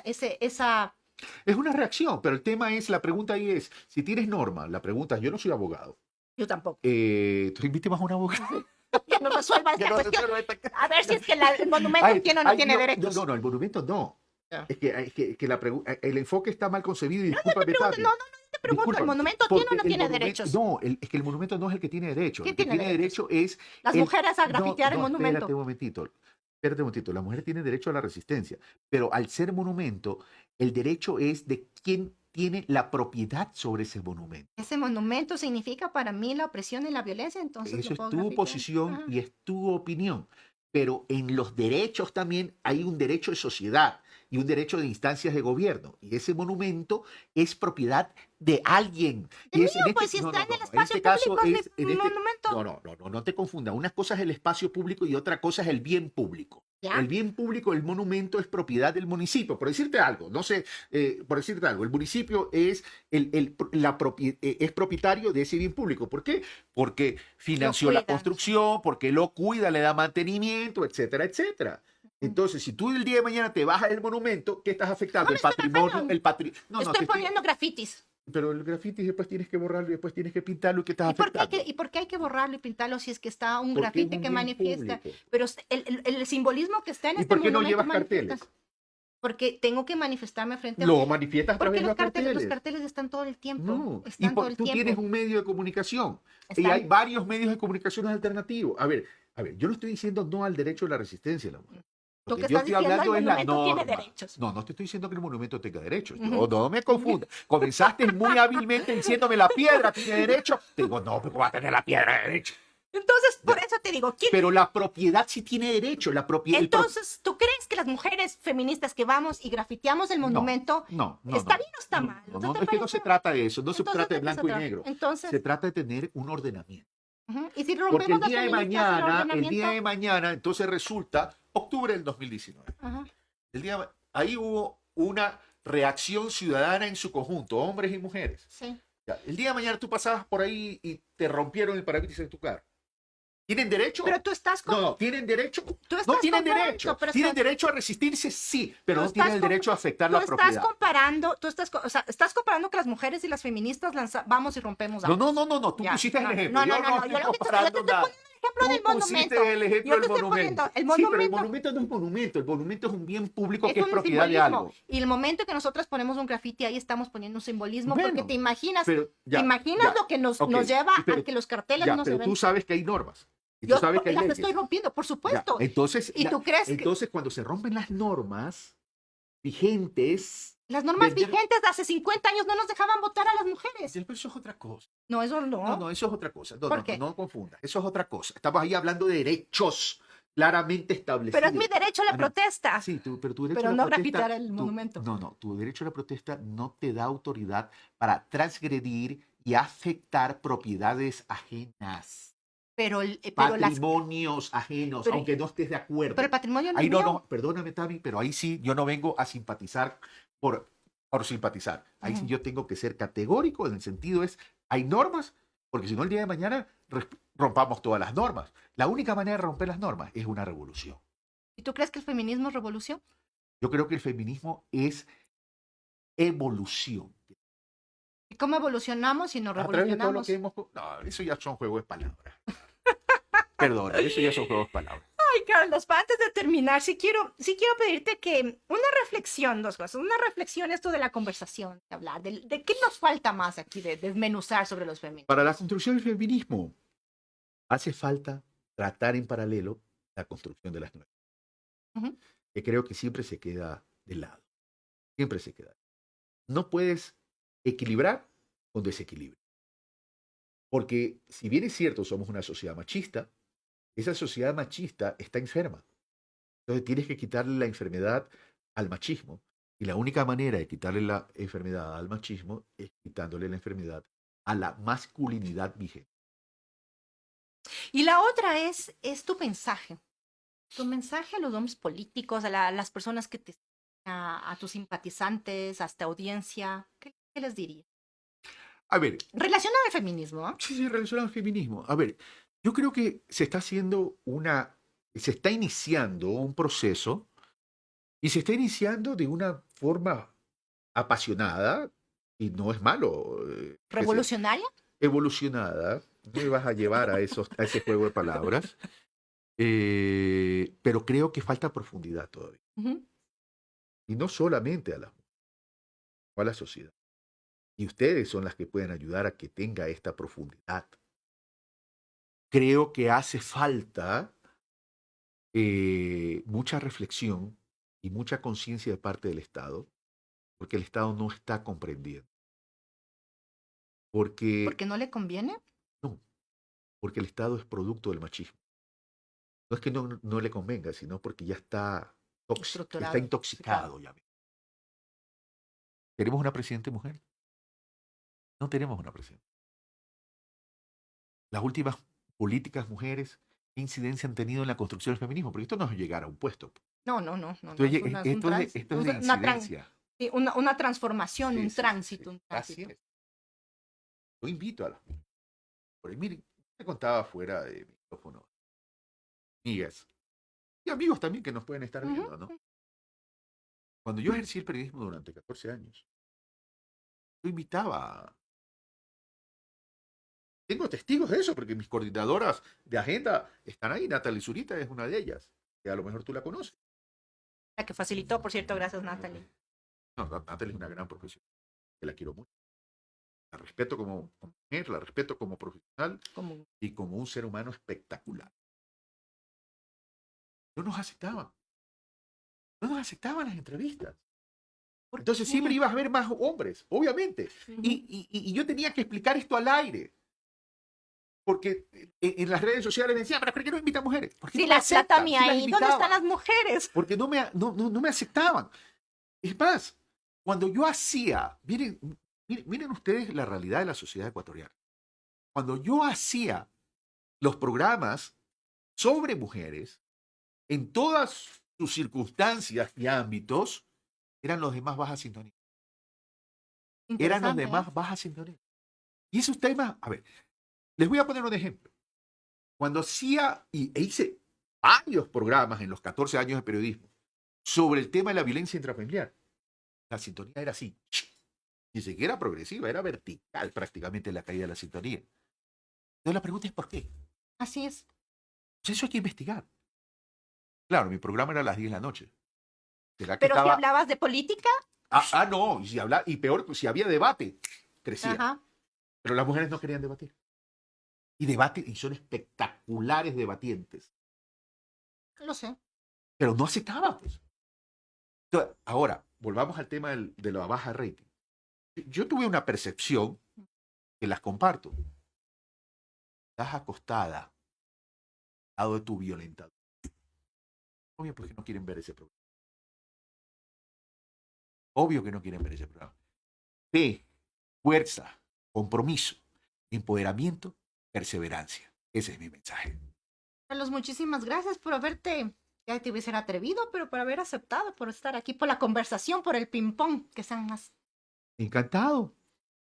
Es una reacción, pero el tema es, la pregunta ahí es, si tienes norma, la pregunta es, yo no soy abogado. Yo tampoco. ¿Tú invites más a un abogado? Que nos resuelva esta Que no cuestión. resuelva esta- A ver si es que el monumento Ay, tiene o no ay, tiene derechos. No, el monumento no. Ya. Es que el enfoque está mal concebido y discúlpame, Tati. No te pregunto, ¿el Discúlpame, monumento tiene o porque no el tiene monumento- derechos? No, es que el monumento no es el que tiene derecho. ¿Quién El que tiene tiene derecho es... Las mujeres a grafitear el monumento. Espérate un momentito. Espérate un momentito. La mujer tiene derecho a la resistencia. Pero al ser monumento, el derecho es de quién tiene la propiedad sobre ese monumento. Ese monumento significa para mí la opresión y la violencia, entonces Eso lo es puedo tu grafitear. posición Ajá. y es tu opinión. Pero en los derechos también hay un derecho de sociedad y un derecho de instancias de gobierno. Y ese monumento es propiedad de alguien. El Y es- mío, en pues si no, está no, en el no, espacio este caso público, es- es mi en este- monumento. no te confundas. Una cosa es el espacio público y otra cosa es el bien público. ¿Ya? El bien público, el monumento es propiedad del municipio. Por decirte algo, no sé, por decirte algo, el municipio es, es propietario de ese bien público. ¿Por qué? Porque financió la cuida. construcción, porque lo cuida, le da mantenimiento, etcétera, etcétera. Entonces, si tú el día de mañana te bajas el monumento, ¿qué estás afectando? No me El patrimonio, bajando. el patrimonio. No, Estoy te estoy- poniendo grafitis. pero el graffiti después tienes que borrarlo y después tienes que pintarlo y ¿qué estás ¿Y por, qué hay afectando? que, ¿Y por qué hay que borrarlo y pintarlo si es que está un Porque es grafiti un que bien manifiesta? público. Pero el simbolismo que está en ¿Y este por qué no monumento llevas manifiesta. carteles? Porque tengo que manifestarme frente a... Lo manifiestas a Porque través de los los los carteles. carteles están todo el tiempo. No, y Están todo el tú tiempo. tienes un medio de comunicación y Están- hay varios medios de comunicación alternativos. A ver, yo no estoy diciendo no al derecho a la resistencia de la mujer. Lo Lo que que yo estás estoy diciendo, hablando el es la monumento tiene norma. derechos. No te estoy diciendo que el monumento tenga derechos. Ujú. No me confundas. Comenzaste muy hábilmente diciéndome la piedra tiene derecho. Te digo, no, pero va a tener la piedra de derecho. Entonces, por eso te digo, ¿quién? Pero la propiedad sí tiene derecho. La propiedad. Entonces, ¿tú crees que las mujeres feministas que vamos y grafiteamos el monumento No. está bien o está mal? No, ¿No te es que no parece? se trata de eso. No se Entonces, trata de ¿de qué se blanco y trata? negro. Entonces, Se trata de tener un ordenamiento. ujú, y si Porque rompemos el día de las feministas, el mañana, ordenamiento, entonces resulta octubre del 2019. ajá, Ahí hubo una reacción ciudadana en su conjunto, hombres y mujeres. sí. Ya, el día de mañana tú pasabas por ahí y te rompieron el parabrisas de tu carro. ¿Tienen derecho? Pero tú estás con... No, ¿tienen derecho? Tú estás No tienen comparando, derecho. pero ¿Tienen estás- derecho a resistirse? Sí, pero Tú no tienen estás el com- derecho a afectar Tú la estás propiedad. comparando, o sea, estás comparando que las mujeres y las feministas vamos y rompemos No, autos. Tú Ya, pusiste no, el ejemplo. no, Yo yo lo que estoy yo te comparando estoy nada. poniendo el ejemplo del Tú pusiste monumento. el ejemplo Yo te del estoy monumento. poniendo el Sí, pero el monumento. monumento no es monumento. El monumento es un bien público que Es es un propiedad de simbolismo. algo. Y el momento que nosotros ponemos un grafiti ahí estamos poniendo un simbolismo Bueno, porque te imaginas, Pero, ya, te imaginas ya. lo que nos Ok, lleva pero- a que los carteles Ya, no se pero ven. tú sabes que hay normas. Y tú Yo sabes que hay las leyes. estoy rompiendo, por Ya, supuesto. entonces, ¿Y tú crees que- entonces cuando se rompen las normas, vigentes. Las normas Vender- vigentes de hace 50 años no nos dejaban votar a las mujeres. Pero eso es otra cosa. No, eso No, no. no, eso es otra cosa. No, ¿Por no, qué? no confundas. Eso es otra cosa. Estamos ahí hablando de derechos claramente establecidos. Pero es mi derecho a la Ana, protesta. Sí, pero tu derecho Pero a la no protesta. grafitar el monumento. No, tu derecho a la protesta no te da autoridad para transgredir y afectar propiedades ajenas, Pero patrimonios ajenos, pero- aunque no estés de acuerdo. pero el patrimonio no Ahí es no, mío. no, perdóname, Tami, pero ahí sí yo no vengo a simpatizar por simpatizar. Ahí sí Ujú. yo tengo que ser categórico en el sentido es, hay normas, porque si no el día de mañana rompamos todas las normas. La única manera de romper las normas es una revolución. ¿Y tú crees que el feminismo es revolución? Yo creo que el feminismo es evolución. ¿Y cómo evolucionamos si no A través de todo lo revolucionamos? que hemos... No, eso ya son juegos de palabras. Perdona, eso ya son juegos de palabras. Ay, Carlos, antes de terminar, sí quiero pedirte que una reflexión, dos cosas. Una reflexión, esto de la conversación, de hablar, de qué nos falta más aquí, de desmenuzar sobre los feminismos. Para la construcción del feminismo hace falta tratar en paralelo la construcción de las nuevas. Ujú. Que creo que siempre se queda de lado. Siempre se queda. No puedes equilibrar con desequilibrio. Porque si bien es cierto, somos una sociedad machista, esa sociedad machista está enferma. Entonces tienes que quitarle la enfermedad al machismo. Y la única manera de quitarle la enfermedad al machismo es quitándole la enfermedad a la masculinidad vigente. Y la otra es tu mensaje. Tu mensaje a los hombres políticos, a las personas que te a tus simpatizantes, a esta audiencia, ¿qué les diría? A ver, Relacionado al feminismo, ¿ah? sí, relacionado al feminismo. A ver, yo creo que se está iniciando un proceso y se está iniciando de una forma apasionada, y no es malo, ¿Revolucionaria? evolucionada. No me vas a llevar a ese juego de palabras. Pero creo que falta profundidad todavía. Ujú. Y no solamente a a la sociedad. Y ustedes son las que pueden ayudar a que tenga esta profundidad. Creo que hace falta mucha reflexión y mucha conciencia de parte del Estado, porque el Estado no está comprendiendo. Porque, ¿Porque no le conviene? no, porque el Estado es producto del machismo. No es que no le convenga, sino porque ya está Estructurado. está intoxicado. Ya. ¿Tenemos una presidente mujer? No tenemos una presidenta. Las últimas políticas mujeres, ¿qué incidencia han tenido en la construcción del feminismo? Porque esto no es llegar a un puesto. No. Esto es, esto es de incidencia. Una transformación, Sí, un sí, tránsito, sí. un Así tránsito. es. Yo invito a las mujeres. Porque miren, te contaba fuera de micrófono. Amigas. Y amigos también que nos pueden estar Ujú. viendo, ¿no? Cuando yo ejercí el periodismo durante 14 años, yo invitaba. Tengo testigos de eso, porque mis coordinadoras de agenda están ahí. Natalie Zurita es una de ellas, que a lo mejor tú la conoces. La que facilitó, por cierto, gracias, Natalie. No, Natalie es una gran profesional, que la quiero mucho. La respeto como mujer, la respeto como profesional Como y como un ser humano espectacular. No nos aceptaban. No nos aceptaban las entrevistas. ¿por Entonces qué? siempre ibas a ver más hombres, obviamente. Ujú. Y yo tenía que explicar esto al aire. Porque en las redes sociales me decían, pero ¿por qué no invitan mujeres? ¿Por qué Sí, no me la aceptan? Tami Sí las ahí. ¿Dónde invitaba. están las mujeres? Porque no me aceptaban. Es más, cuando yo hacía, miren ustedes la realidad de la sociedad ecuatoriana. Cuando yo hacía los programas sobre mujeres, en todas sus circunstancias y ámbitos, eran los de más baja sintonía. Eran los Interesante, de ¿eh? más baja sintonía. Y esos temas, a ver, les voy a poner un ejemplo. Cuando hacía e hice varios programas en los 14 años de periodismo sobre el tema de la violencia intrafamiliar, la sintonía era así. Ni siquiera progresiva, era vertical prácticamente la caída de la sintonía. Entonces la pregunta es ¿por qué? Así es. Pues eso hay que investigar. Claro, mi programa era a las 10 de la noche. ¿Será que Pero si estaba... hablabas de política, no, y peor, si había debate, crecía. ajá. Pero las mujeres no querían debatir. Y son espectaculares debatientes. Lo sé. Pero no aceptaban, pues. Entonces, ahora, volvamos al tema de la baja rating. Yo tuve una percepción que las comparto. Estás acostada al lado de tu violentador. Obvio porque no quieren ver ese programa. Obvio que no quieren ver ese programa. Fe, fuerza, compromiso, empoderamiento, perseverancia. Ese es mi mensaje. Carlos, muchísimas gracias por haberte, ya te hubiese atrevido, pero por haber aceptado, por estar aquí, por la conversación, por el ping-pong, que sean más. Encantado.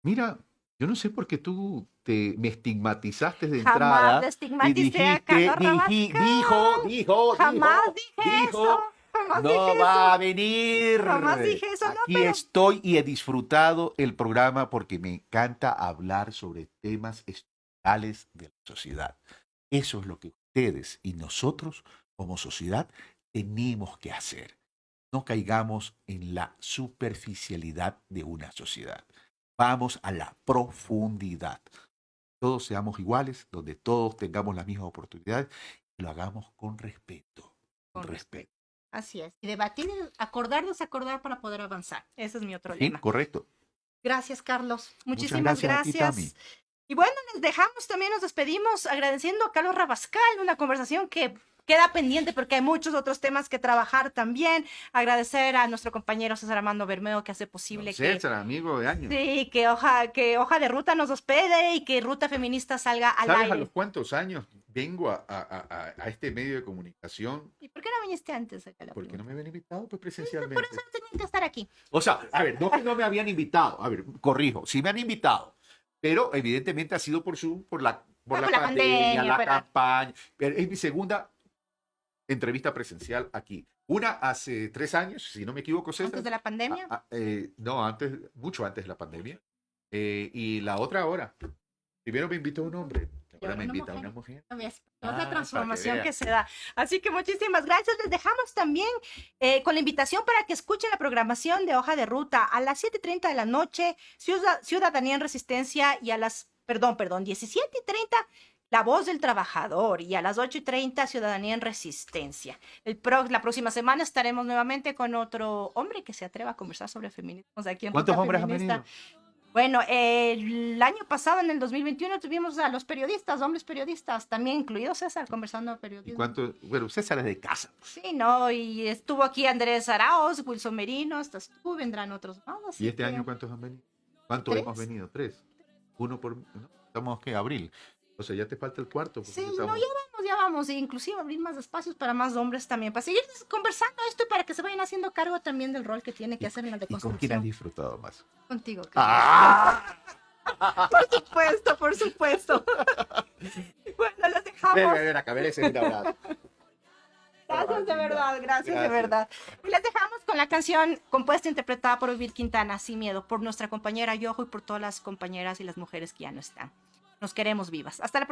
Mira, yo no sé por qué tú me estigmatizaste de Jamás entrada le y estigmaticé a Carlos dijo, Jamás dije eso. Jamás no dije va a eso. venir. Jamás dije eso, no, Aquí pero- estoy y he disfrutado el programa porque me encanta hablar sobre temas estructurales de la sociedad. Eso es lo que ustedes y nosotros como sociedad tenemos que hacer. No caigamos en la superficialidad de una sociedad. Vamos a la profundidad. Todos seamos iguales, donde todos tengamos las mismas oportunidades y lo hagamos con respeto. Con respeto. Así es. Y debatir, acordar, desacordar para poder avanzar. Ese es mi otro Sí, lema. correcto. Gracias, Carlos. Muchas Muchísimas gracias a ti, gracias. Tami. Y bueno, les dejamos también, nos despedimos agradeciendo a Carlos Rabascal, una conversación que queda pendiente porque hay muchos otros temas que trabajar también. Agradecer a nuestro compañero César Armando Bermeo que hace posible que, César, amigo de años. sí, que Hoja de Ruta nos hospede y que Ruta Feminista salga al ¿Sabes aire. a los cuántos años vengo a este medio de comunicación? ¿Y por qué no viniste antes? Porque no me habían invitado pues, presencialmente. Por eso no tenían que estar aquí. O sea, a ver, no que no me habían invitado. A ver, corrijo, sí me han invitado. Pero evidentemente ha sido por Zoom, por la por la pandemia, pandemia, la pero- campaña. Pero es mi segunda entrevista presencial aquí. Una hace 3 años, si no me equivoco, César. Antes de la pandemia. No, mucho antes de la pandemia. Y la otra ahora. Primero me invitó un hombre, ahora me una invita mujer. una mujer. ¿No ves? Ah, Otra transformación para que que se da. Así que muchísimas gracias. Les dejamos también con la invitación para que escuchen la programación de Hoja de Ruta a las 7:30 de la noche, Ciudadanía en Resistencia, y a las, perdón, 17:30, La Voz del Trabajador, y a las 8:30, Ciudadanía en Resistencia. La próxima semana estaremos nuevamente con otro hombre que se atreva a conversar sobre feminismo aquí en ¿Cuántos Ruta hombres han Feminista. venido? Bueno, el año pasado, en el 2021, tuvimos a los periodistas, hombres periodistas, también incluido César, conversando de ¿Y periodismo. cuántos? Bueno, César es de casa. Sí, ¿no? Y estuvo aquí Andrés Araoz, Wilson Merino, estás tú, vendrán otros más. así ¿Y este que- año cuántos han venido? ¿Cuántos 3. hemos venido? 3. Uno por... ¿no? Estamos, ¿qué? Abril. O sea, ya te falta el cuarto. porque Sí, estamos- no, ya vamos, e inclusive abrir más espacios para más hombres también, para seguir conversando esto y para que se vayan haciendo cargo también del rol que tiene que hacer en la ¿Y con quién has deconstrucción. disfrutado más? Contigo. Carlos. ¡Ah! Por supuesto, por supuesto. Bueno, los dejamos. Ven acá, ven ese un abrazo. Gracias de verdad, gracias de Gracias. verdad. Y les dejamos con la canción compuesta e interpretada por Ovir Quintana, Sin Miedo, por nuestra compañera Yojo y por todas las compañeras y las mujeres que ya no están. Nos queremos vivas. Hasta la próxima.